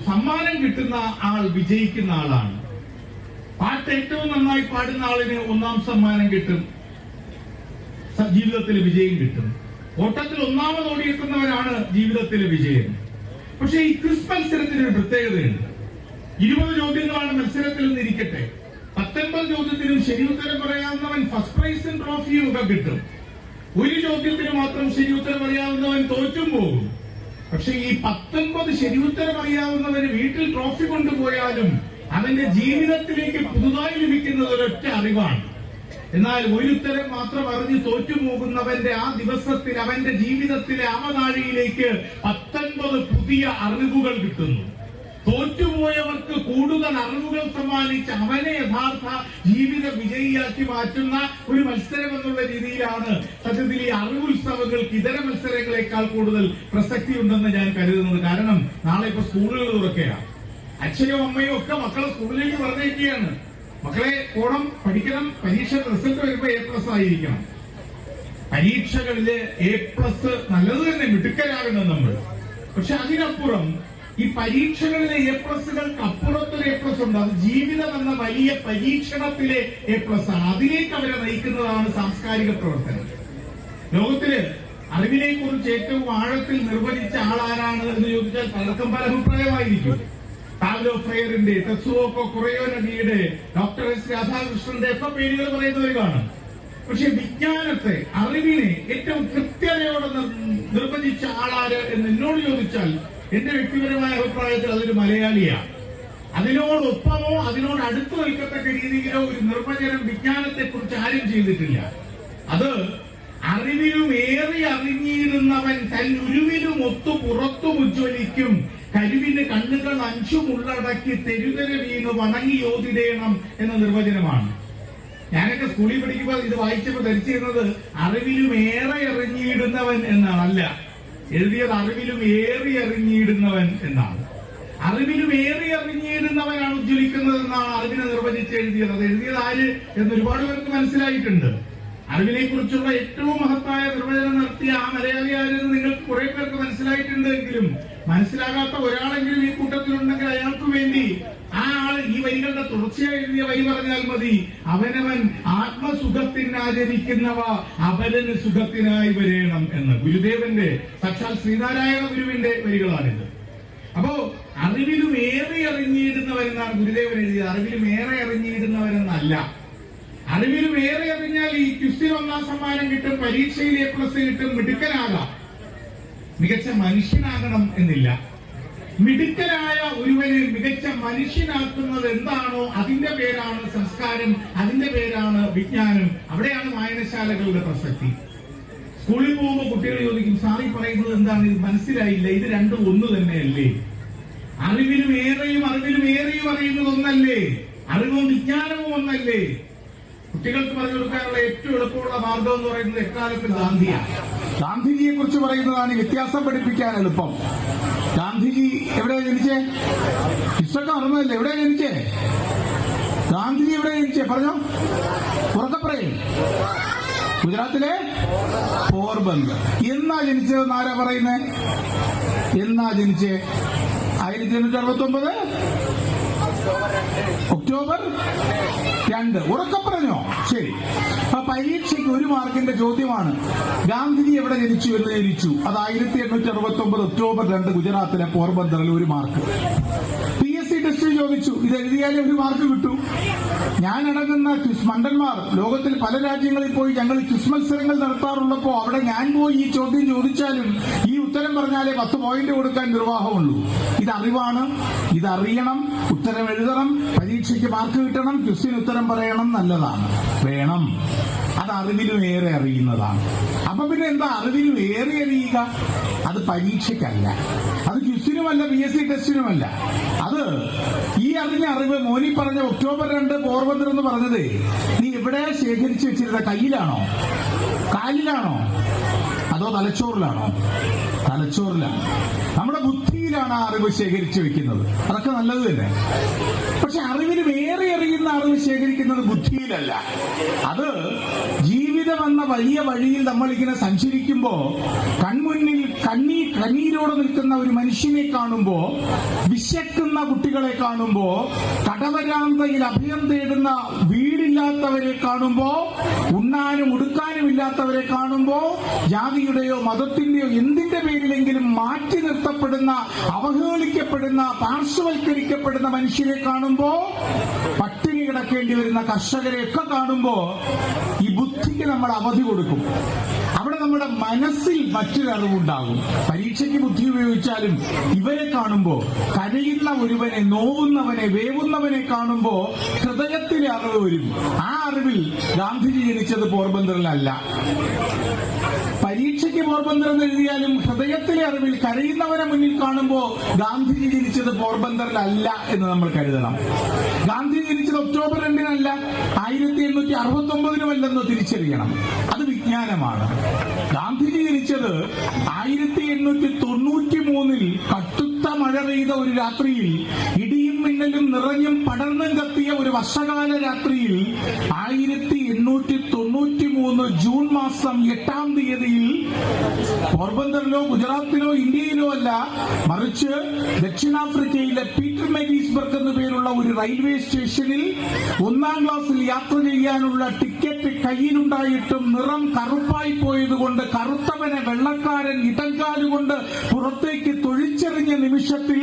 സമ്മാനം കിട്ടുന്ന ആൾ വിജയിക്കുന്ന ആളാണ്. പാട്ട് ഏറ്റവും നന്നായി പാടുന്ന ആളിന് 1ാം സമ്മാനം കിട്ടും, ജീവിതത്തിലെ വിജയം കിട്ടും. ഓട്ടത്തിൽ 1ാമത് ഓടിയെത്തുന്നവരാണ് ജീവിതത്തിലെ വിജയം. പക്ഷെ ഈ ക്വിസ് മത്സരത്തിന് ഒരു പ്രത്യേകതയുണ്ട്. 20 ചോദ്യങ്ങളാണ് മത്സരത്തിൽ നിന്നിരിക്കട്ടെ. 19 ചോദ്യത്തിനും ശരിയുത്തരം പറയാവുന്നവൻ ഫസ്റ്റ് പ്രൈസും ട്രോഫിയും ഒക്കെ കിട്ടും. ഒരു ചോദ്യത്തിന് മാത്രം ശരിയുത്തരം അറിയാവുന്നവൻ തോറ്റും പോകും. പക്ഷെ ഈ 19 ശരിയുത്തരം അറിയാവുന്നവന് വീട്ടിൽ ട്രോഫി കൊണ്ടുപോയാലും അവന്റെ ജീവിതത്തിലേക്ക് പുതുതായി ലഭിക്കുന്നത് ഒരൊറ്റ അറിവാണ്. എന്നാൽ ഒരു ഉത്തരം മാത്രം അറിഞ്ഞ് തോറ്റുപോകുന്നവന്റെ ആ ദിവസത്തിൽ അവന്റെ ജീവിതത്തിലെ അവനാഴിയിലേക്ക് 19 പുതിയ അറിവുകൾ കിട്ടുന്നു. തോറ്റുപോയവർക്ക് കൂടുതൽ അറിവുകൾ സമ്മാനിച്ച് അവനെ യഥാർത്ഥ ജീവിത വിജയിയാക്കി മാറ്റുന്ന ഒരു മത്സരം എന്നുള്ള രീതിയിലാണ് സത്യത്തിൽ ഈ അറിവുത്സവങ്ങൾക്ക് ഇതര മത്സരങ്ങളെക്കാൾ കൂടുതൽ പ്രസക്തിയുണ്ടെന്ന് ഞാൻ കരുതുന്നത്. കാരണം നാളെ ഇപ്പൊ സ്കൂളുകൾ തുറക്കുകയാണ്. അച്ഛനും അമ്മയും ഒക്കെ മക്കളെ സ്കൂളിലേക്ക് പറഞ്ഞേക്കുകയാണ്. മക്കളെ പോണം, പഠിക്കണം, പരീക്ഷ റിസൾട്ട് വരുമ്പോ A+ ആയിരിക്കണം. പരീക്ഷകളില് A+ നല്ലത് തന്നെ, മിടുക്കരാകണം നമ്മൾ. പക്ഷെ അതിനപ്പുറം ഈ പരീക്ഷകളിലെ A+കൾക്ക് അപ്പുറത്തൊരു A+ ഉണ്ട്. അത് ജീവിതം എന്ന വലിയ പരീക്ഷണത്തിലെ A+ ആണ്. അതിലേക്ക് അവരെ നയിക്കുന്നതാണ് സാംസ്കാരിക പ്രവർത്തനം. ലോകത്തില് അറിവിനെ കുറിച്ച് ഏറ്റവും ആഴത്തിൽ നിർവചിച്ച ആളാരാണ് എന്ന് ചോദിച്ചാൽ പലർക്കും പല അഭിപ്രായമായിരിക്കും. പാവ്ലോ ഫ്രയറിന്റെ, തെത്സുറോ കുറയോനഗിയുടെ, ഡോക്ടർ എസ് രാധാകൃഷ്ണന്റെ ഒക്കെ പേരുകൾ പറയുന്നവർ കാണും. പക്ഷെ വിജ്ഞാനത്തെ, അറിവിനെ ഏറ്റവും കൃത്യതയോടെ നിർവചിച്ച ആളാര് എന്ന് എന്നോട് ചോദിച്ചാൽ എന്റെ വ്യക്തിപരമായ അഭിപ്രായത്തിൽ അതൊരു മലയാളിയാണ്. അതിനോടൊപ്പമോ അതിനോട് അടുത്തു നിൽക്കത്തക്ക രീതിയിലോ ഒരു നിർവചനം വിജ്ഞാനത്തെക്കുറിച്ച് ആരും ചെയ്തിട്ടില്ല. അത് അറിവിലും ഏറി അറിഞ്ഞിരുന്നവൻ തൻ ഉരുവിലും ഒത്തു പുറത്തും ഉജ്ജ്വലിക്കും, കരുവിന് കണ്ണുകൾ അഞ്ചുമുള്ളടക്കി തെരുതര വീണ് വണങ്ങി യോതിടേണം എന്ന നിർവചനമാണ്. ഞാനൊക്കെ സ്കൂളിൽ പഠിക്കുമ്പോൾ ഇത് വായിച്ചപ്പോൾ ധരിച്ചിരുന്നത് അറിവിലും ഏറെ എറിഞ്ഞിടുന്നവൻ എന്നാണല്ല, എഴുതിയത് അറിവിലും ഏറി എറിഞ്ഞിടുന്നവൻ എന്നാണ്. അറിവിലും ഏറി എറിഞ്ഞിടുന്നവനാണ് ഉജ്ജ്വലിക്കുന്നത് എന്നാണ് അറിവിനെ നിർവചിച്ച് എഴുതിയത്. അത് എഴുതിയത് ആര് എന്ന് ഒരുപാട് പേർക്ക് മനസ്സിലായിട്ടുണ്ട്. അറിവിനെ കുറിച്ചുള്ള ഏറ്റവും മഹത്തായ നിർവചനം നടത്തിയ ആ മലയാളി ആരെന്ന് നിങ്ങൾക്ക് കുറെ പേർക്ക് മനസ്സിലായിട്ടുണ്ടെങ്കിലും മനസ്സിലാകാത്ത ഒരാളെങ്കിലും ഈ കൂട്ടത്തിലുണ്ടെങ്കിൽ അയാൾക്ക് വേണ്ടി ആ ആൾ ഈ വരികളുടെ തുടർച്ചയായി എഴുതിയ വരി പറഞ്ഞാൽ മതി. അവനവൻ ആത്മസുഖത്തിനാചരിക്കുന്നവ അപരന് സുഖത്തിനായി വരേണം എന്ന് ഗുരുദേവന്റെ, സാക്ഷാൽ ശ്രീനാരായണ ഗുരുവിന്റെ വരികളാണിത്. അപ്പോ അറിവിലും ഏറെ അറിഞ്ഞിടുന്നവരെന്നാണ് ഗുരുദേവൻ എഴുതിയത്. അറിവിലും ഏറെ അറിഞ്ഞിടുന്നവരെന്നല്ല. അറിവിലും ഏറെ അറിഞ്ഞാൽ ഈ ക്വിസിൽ 1ാം സമ്മാനം കിട്ടും, പരീക്ഷയിൽ A+ കിട്ടും, മിടുക്കനാകാം. മികച്ച മനുഷ്യനാകണം എന്നില്ല. മിടുക്കനായ ഒരുവനെ മികച്ച മനുഷ്യനാക്കുന്നത് എന്താണോ അതിന്റെ പേരാണ് സംസ്കാരം, അതിന്റെ പേരാണ് വിജ്ഞാനം. അവിടെയാണ് വായനശാലകളുടെ പ്രസക്തി. സ്കൂളിൽ പോകുമ്പോൾ കുട്ടികൾ ചോദിക്കും, സാറി പറയുന്നത് എന്താണ്, ഇത് മനസ്സിലായില്ല, ഇത് രണ്ടും ഒന്ന് തന്നെയല്ലേ? അറിവിലും ഏറെയും അറിയുന്നത് ഒന്നല്ലേ? അറിവും വിജ്ഞാനവും ഒന്നല്ലേ? കുട്ടികൾക്ക് പറഞ്ഞു കൊടുക്കാനുള്ള ഏറ്റവും എളുപ്പമുള്ള മാർഗം എന്ന് പറയുന്നത് എക്കാലത്ത് ഗാന്ധിയാണ്. ഗാന്ധിജിയെ കുറിച്ച് പറയുന്നതാണ് വ്യത്യാസം പഠിപ്പിക്കാൻ എളുപ്പം. ഗാന്ധിജി എവിടെയാ ജനിച്ചേ? ഇഷ്ടമൊക്കെ അറിഞ്ഞതല്ലേ? എവിടെയാ ജനിച്ചേ? ഗാന്ധിജി എവിടെയാ ജനിച്ചേ? പറഞ്ഞോ, ഉറക്കെ പറയേ. ഗുജറാത്തിലെ പോർബന്ദർ. എന്നാ ജനിച്ചതെന്ന് ആരാ പറയുന്നേ? എന്നാ ജനിച്ചേ? 1869 ഒക്ടോബർ 2. ഉറക്കെ പറഞ്ഞോ? ശരി. അപ്പൊ പരീക്ഷയ്ക്ക് 1 മാർക്കിന്റെ ചോദ്യമാണ്. ഗാന്ധിജി എവിടെ ജനിച്ചു എന്ന് ജനിച്ചു. അത് 1869 ഒക്ടോബർ 2 ഗുജറാത്തിലെ പോർബന്ദറിൽ 1 മാർക്ക്. PSC ടെസ്റ്റ് ചോദിച്ചു, ഇത് എഴുതിയാലേ 1 മാർക്ക് കിട്ടൂ. ഞാനടങ്ങുന്ന ക്വിസ് മണ്ടന്മാർ ലോകത്തിൽ പല രാജ്യങ്ങളിൽ പോയി ഞങ്ങൾ ക്വിസ് മത്സരങ്ങൾ നടത്താറുള്ളപ്പോ അവിടെ ഞാൻ പോയി ഈ ചോദ്യം ചോദിച്ചാലും ഈ ഉത്തരം പറഞ്ഞാലേ 10 പോയിന്റ് കൊടുക്കാൻ നിർവാഹമുള്ളൂ. ഇതറിവാണ്, ഇതറിയണം, ഉത്തരം എഴുതണം, പരീക്ഷയ്ക്ക് മാർക്ക് കിട്ടണം, ക്വിസിന് ഉത്തരം പറയണം, നല്ലതാണ്, വേണം. അത് അറിവിലും ഏറെ അറിയുന്നതാണ്. അപ്പൊ പിന്നെ എന്താ അറിവിലും ഏറെ അറിയുക? അത് പരീക്ഷയ്ക്കല്ല, അത് ക്വിസിനുമല്ല, PSC ടെസ്റ്റിനുമല്ല. അത് ഈ അറിഞ്ഞ അറിവ് മോനി പറഞ്ഞ ഒക്ടോബർ 2 പോർബന്ദർ എന്ന് പറഞ്ഞത് നീ എവിടെയാ ശേഖരിച്ചു വെച്ചിരുന്ന? കയ്യിലാണോ, കാലിലാണോ, അതോ തലച്ചോറിലാണോ? തലച്ചോറിലാണ്. നമ്മുടെ ബുദ്ധിയിലാണ് ആ അറിവ് ശേഖരിച്ചു വെക്കുന്നത്. അതൊക്കെ നല്ലത് തന്നെ. പക്ഷെ അറിവിലും ഏറെ അറിയുന്ന അറിവ് ശേഖരിക്കുന്നത് ബുദ്ധിയിലല്ല. അത് ജീവിതം എന്ന വലിയ വഴിയിൽ നമ്മളിങ്ങനെ സഞ്ചരിക്കുമ്പോ കൺമുന്നിൽ കണ്ണീരോടെ നിൽക്കുന്ന ഒരു മനുഷ്യനെ കാണുമ്പോ, വിശക്കുന്ന കുട്ടികളെ കാണുമ്പോ, കടവരാന്തയിൽ അഭയം തേടുന്ന വീടില്ലാത്തവരെ കാണുമ്പോ, ഉണ്ണാനും ഉടുക്കാനും ഇല്ലാത്തവരെ കാണുമ്പോ, ജാതിയുടെയോ മതത്തിന്റെയോ എന്തിന്റെ പേരിലെങ്കിലും മാറ്റി നിർത്തപ്പെടുന്ന, അവഹേളിക്കപ്പെടുന്ന, പാർശ്വവൽക്കരിക്കപ്പെടുന്ന മനുഷ്യരെ കാണുമ്പോ, പട്ടിണി കിടക്കേണ്ടി വരുന്ന കർഷകരെയൊക്കെ കാണുമ്പോ ഈ ബുദ്ധിക്ക് നമ്മൾ അവധി കൊടുക്കും. അവിടെ നമ്മുടെ മനസ്സിൽ മറ്റൊരറിവുണ്ടാകും. പരീക്ഷയ്ക്ക് ബുദ്ധി ഉപയോഗിച്ചാലും ഇവരെ കാണുമ്പോ, കരയുന്ന ഒരുവനെ, നോവുന്നവനെ, വേവുന്നവനെ കാണുമ്പോ ഹൃദയത്തിലെ അറിവ് വരും. ആ അറിവിൽ ഗാന്ധിജി ജനിച്ചത് പോർബന്ദറിലല്ല. പരീക്ഷയ്ക്ക് പോർബന്ദർ എന്ന് എഴുതിയാലും ഹൃദയത്തിലെ അറിവിൽ കരയുന്നവരെ മുന്നിൽ കാണുമ്പോ ഗാന്ധിജി ജനിച്ചത് പോർബന്ദറിലല്ല എന്ന് നമ്മൾ കരുതണം. ഗാന്ധി ജനിച്ചത് ഒക്ടോബർ 2-നല്ല, 1869-നുമല്ലെന്ന് തിരിച്ചറിയണം. അത് വിജ്ഞാനമാണ്. ഗാന്ധിജി ജനിച്ചത് 1893-ൽ കട്ടുത്ത മഴ പെയ്ത ഒരു രാത്രിയിൽ, ഇടിയും മിന്നലും നിറഞ്ഞും പടർന്നും കത്തിയ ഒരു വർഷകാല രാത്രിയിൽ, 1893 ജൂൺ മാസം 8-ാം തീയതിയിൽ പോർബന്ദറിലോ ഗുജറാത്തിലോ ഇന്ത്യയിലോ അല്ല, മറിച്ച് ദക്ഷിണാഫ്രിക്കയിലെ പീറ്റർ മേരീസ്ബർഗ് എന്നു പേരുള്ള ഒരു റെയിൽവേ സ്റ്റേഷനിൽ 1-ാം ക്ലാസ്സിൽ യാത്ര ചെയ്യാനുള്ള ടിക്കറ്റ് കയ്യിലുണ്ടായിട്ടും നിറം കറുപ്പായി പോയതുകൊണ്ട് കറുത്തവനെ വെള്ളക്കാരൻ ഇടങ്കാലുകൊണ്ട് പുറത്തേക്ക് തൊഴിച്ചെറിഞ്ഞ നിമിഷത്തിൽ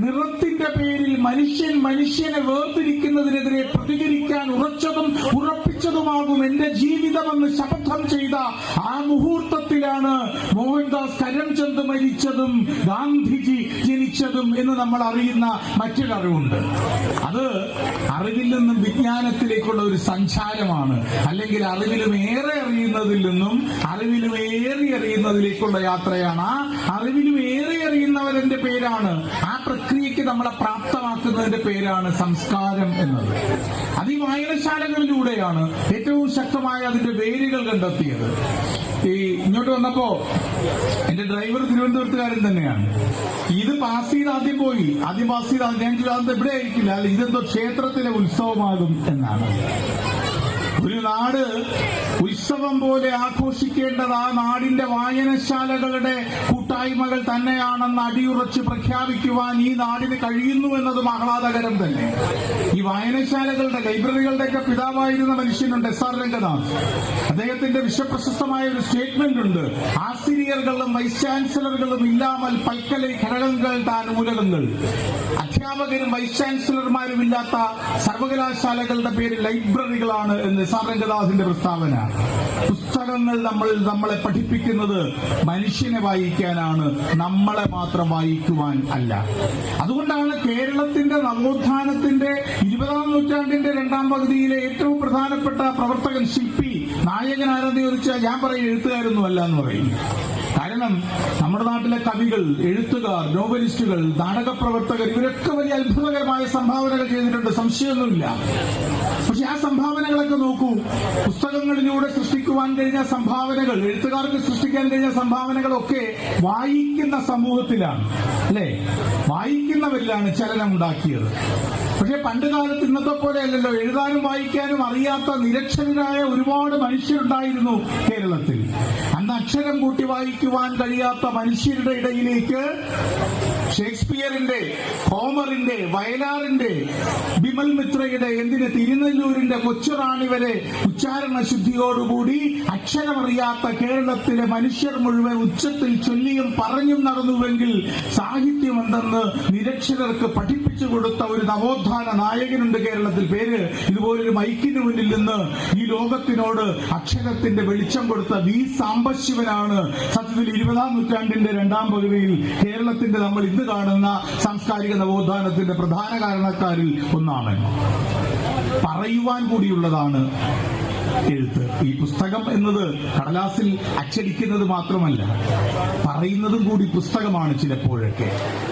നിറത്തിന്റെ പേരിൽ മനുഷ്യനെ വേർതിരിക്കുന്നതിനെതിരെ പ്രതികരിക്കാൻ ഉറച്ചതും ഉറപ്പിച്ചതുമാകും എന്റെ ജീവിതമെന്ന് ശപഥം ചെയ്ത ആ മുഹൂർത്തത്തിലാണ് മോഹൻദാസ് കരംചന്ദ് മരിച്ചതും ഗാന്ധിജി ജനിച്ചതും എന്ന് നമ്മൾ അറിയുന്ന മറ്റൊരറിവുണ്ട്. അത് അറിവിൽ നിന്നും വിജ്ഞാനത്തിലേക്കുള്ള ഒരു സഞ്ചാരമാണ്. അല്ലെങ്കിൽ അറിവിലും ഏറെ അറിയുന്നതിൽ നിന്നും അറിവിലും ഏറെ അറിയുന്നതിലേക്കുള്ള യാത്രയാണ്. ആ അറിവിലും ഏറെ അറിയുന്നവരുടെ പേരാണ്, ആ പ്രക്രിയയ്ക്ക് നമ്മളെ പ്രാപ്തമാക്കുന്നതിന്റെ പേരാണ് സംസ്കാരം എന്നത്. അത് ഈ വായനശാലകളിലൂടെയാണ് ഏറ്റവും ശക്തമായ അതിന്റെ വേരുകൾ കണ്ടെത്തിയത്. ഈ ഇങ്ങോട്ട് വന്നപ്പോ എന്റെ ഡ്രൈവർ തിരുവനന്തപുരത്തുകാരൻ തന്നെയാണ്. ഇത് പാസ് ചെയ്ത് ആദ്യം പാസ് ചെയ്ത് ഞാൻ അത് എവിടെ ആയിരിക്കില്ല, അല്ല ഇതെന്തോ ക്ഷേത്രത്തിലെ ഉത്സവമാകും എന്നാണ്. ഒരു നാട് ഉത്സവം പോലെ ആഘോഷിക്കേണ്ടത് ആ നാടിന്റെ വായനശാലകളുടെ കൂട്ട കൂട്ടായ്മകൾ തന്നെയാണെന്ന് അടിയുറച്ച് പ്രഖ്യാപിക്കുവാൻ ഈ നാടിന് കഴിയുന്നു എന്നതും ആഹ്ലാദകരം തന്നെ. ഈ വായനശാലകളുടെ ലൈബ്രറികളുടെയൊക്കെ പിതാവായിരുന്ന മനുഷ്യനുണ്ട് SR രംഗനാഥ്. അദ്ദേഹത്തിന്റെ വിശ്വപ്രശസ്തമായ ഒരു സ്റ്റേറ്റ്മെന്റ് ഉണ്ട്: ആസിരിയറുകളും വൈസ് ചാൻസലറുകളും ഇല്ലാമൽ പൽക്കലെ ഘടകങ്ങൾ താൻ മൂലകങ്ങൾ. അധ്യാപകരും വൈസ് ചാൻസലർമാരും ഇല്ലാത്ത സർവകലാശാലകളുടെ പേര് ലൈബ്രറികളാണ് എന്ന് SR രംഗനാഥിന്റെ പ്രസ്താവന. പുസ്തകങ്ങൾ നമ്മളെ പഠിപ്പിക്കുന്നത് മനുഷ്യനെ വായിക്കാനാണ്, നമ്മളെ മാത്രം വായിക്കുവാൻ അല്ല. അതുകൊണ്ടാണ് കേരളത്തിന്റെ നവോത്ഥാനത്തിന്റെ 20ാം നൂറ്റാണ്ടിന്റെ രണ്ടാം പകുതിയിലെ ഏറ്റവും പ്രധാനപ്പെട്ട പ്രവർത്തകൻ, ശില്പി, നായകൻ ആരെന്ന് ചോദിച്ചാൽ ഞാൻ പറയും എഴുത്തുകാരൊന്നും അല്ല എന്ന് പറയും. കാരണം നമ്മുടെ നാട്ടിലെ കവികൾ, എഴുത്തുകാർ, നോവലിസ്റ്റുകൾ, നാടകപ്രവർത്തകർ ഇവരൊക്കെ വലിയ അത്ഭുതകരമായ സംഭാവനകൾ ചെയ്തിട്ടുണ്ട്, സംശയമൊന്നുമില്ല. പക്ഷെ ആ സംഭാവനകളൊക്കെ നോക്കൂ, പുസ്തകങ്ങളിലൂടെ സൃഷ്ടിക്കുവാൻ കഴിഞ്ഞ സംഭാവനകൾ, എഴുത്തുകാർക്ക് സൃഷ്ടിക്കാൻ കഴിഞ്ഞ സംഭാവനകളൊക്കെ വായിക്കുന്ന സമൂഹത്തിലാണ്, അല്ലെ? വായിക്കുന്നവരിലാണ് ചലനം ഉണ്ടാക്കിയത്. പക്ഷെ പണ്ട് കാലത്ത് ഇന്നത്തെ പോലെ അല്ലല്ലോ. എഴുതാനും വായിക്കാനും അറിയാത്ത നിരക്ഷരരായ ഒരുപാട് മനുഷ്യരുണ്ടായിരുന്നു കേരളത്തിൽ. അന്ന് അക്ഷരം കൂട്ടി വായിക്കുവാൻ കഴിയാത്ത മനുഷ്യരുടെ ഇടയിലേക്ക് ഷേക്സ്പിയറിന്റെ, ഹോമറിന്റെ, വയലാറിന്റെ, ബിമൽ മിത്രയുടെ, എന്തിന് തിരുനെല്ലൂരിന്റെ കൊച്ചുറാണി വരെ ഉച്ചാരണ ശുദ്ധിയോടുകൂടി അക്ഷരമറിയാത്ത കേരളത്തിലെ മനുഷ്യർ മുഴുവൻ ഉച്ചത്തിൽ ചൊല്ലിയും പറഞ്ഞും നടന്നുവെങ്കിൽ സാഹിത്യം എന്തെന്ന് നിരക്ഷരർക്ക് പഠിപ്പിച്ചു കൊടുത്ത ഒരു നവോത്ഥാന നായകനുണ്ട് കേരളത്തിൽ. പേര് ഇതുപോലൊരു മൈക്കിന് മുന്നിൽ നിന്ന് ഈ ലോകത്തിനോട് അക്ഷരത്തിന്റെ വെളിച്ചം കൊടുത്ത വി സാംബശിവനാണ് സത്യത്തിൽ 20ാം നൂറ്റാണ്ടിന്റെ രണ്ടാം പകുതിയിൽ കേരളത്തിന്റെ നമ്മൾ ഇന്ന് കാണുന്ന സാംസ്കാരിക നവോത്ഥാനത്തിന്റെ പ്രധാന കാരണക്കാരിൽ ഒന്നാണ്. പറയുവാൻ കൂടിയുള്ളതാണ് എഴുത്ത്. ഈ പുസ്തകം എന്നത് കടലാസിൽ അച്ചടിക്കുന്നത് മാത്രമല്ല, പറയുന്നതും കൂടി പുസ്തകമാണ്. ചിലപ്പോഴൊക്കെ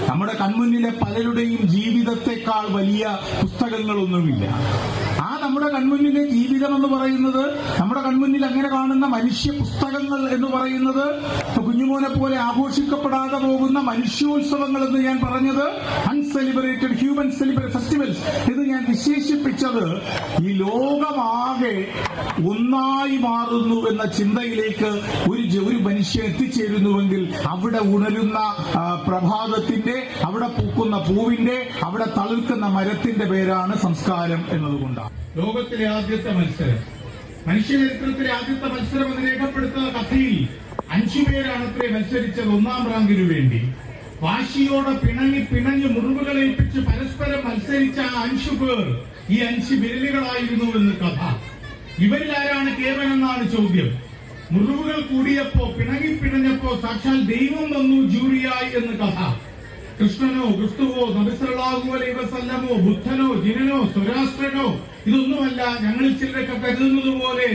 നമ്മുടെ കൺമുന്നിലെ പലരുടെയും ജീവിതത്തെക്കാൾ വലിയ പുസ്തകങ്ങളൊന്നുമില്ല. ആ നമ്മുടെ കൺമുന്നിലെ ജീവിതം എന്ന് പറയുന്നത്, നമ്മുടെ കൺമുന്നിൽ അങ്ങനെ കാണുന്ന മനുഷ്യ പുസ്തകങ്ങൾ എന്ന് പറയുന്നത്, കുഞ്ഞുമോനെ പോലെ ആഘോഷിക്കപ്പെടാതെ പോകുന്ന മനുഷ്യോത്സവങ്ങൾ എന്ന് ഞാൻ പറഞ്ഞത്, അൺസെലിബ്രേറ്റഡ് ഹ്യൂമൻ ഫെസ്റ്റിവൽസ് എന്ന് ഞാൻ വിശേഷിപ്പിച്ചത്, ഈ ലോകമാകെ ഒന്നായി മാറുന്നു എന്ന ചിന്തയിലേക്ക് ഒരു മനുഷ്യൻ എത്തിച്ചേരുന്നുവെങ്കിൽ അവിടെ ഉണരുന്ന പ്രഭാതത്തിന്റെ, അവിടെ പൂക്കുന്ന പൂവിന്റെ, അവിടെ തളിർക്കുന്ന മരത്തിന്റെ പേരാണ് സംസ്കാരം എന്നതുകൊണ്ടാണ്. ലോകത്തിലെ ആദ്യത്തെ മത്സരം, മനുഷ്യചരിത്രത്തിലെ ആദ്യത്തെ മത്സരം എന്ന് രേഖപ്പെടുത്തുന്ന കഥയിൽ 5 പേരാണത്രേ മത്സരിച്ചത് 1ാം റാങ്കിനു വേണ്ടി. വാശിയോടെ പിണഞ്ഞ് മുറിവുകളേൽപ്പിച്ച് പരസ്പരം മത്സരിച്ച ആ 5 പേർ ഈ 5 വിരലുകളായിരുന്നു എന്ന് കഥ. ഇവരിൽ ആരാണ് കേവനെന്നാണ് ചോദ്യം. മുറിവുകൾ കൂടിയപ്പോ, പിണഞ്ഞപ്പോ സാക്ഷാൽ ദൈവം വന്നു ജൂറിയായി എന്ന് കഥ. കൃഷ്ണനോ, ക്രിസ്തുവോ, നബി സല്ലല്ലാഹു അലൈഹി വസല്ലമോ, ബുദ്ധനോ, ജിനനോ, സ്വരാഷ്ട്രനോ ഇതൊന്നുമല്ല. ഞങ്ങളിൽ ചിലരൊക്കെ കരുതുന്നത് പോലെ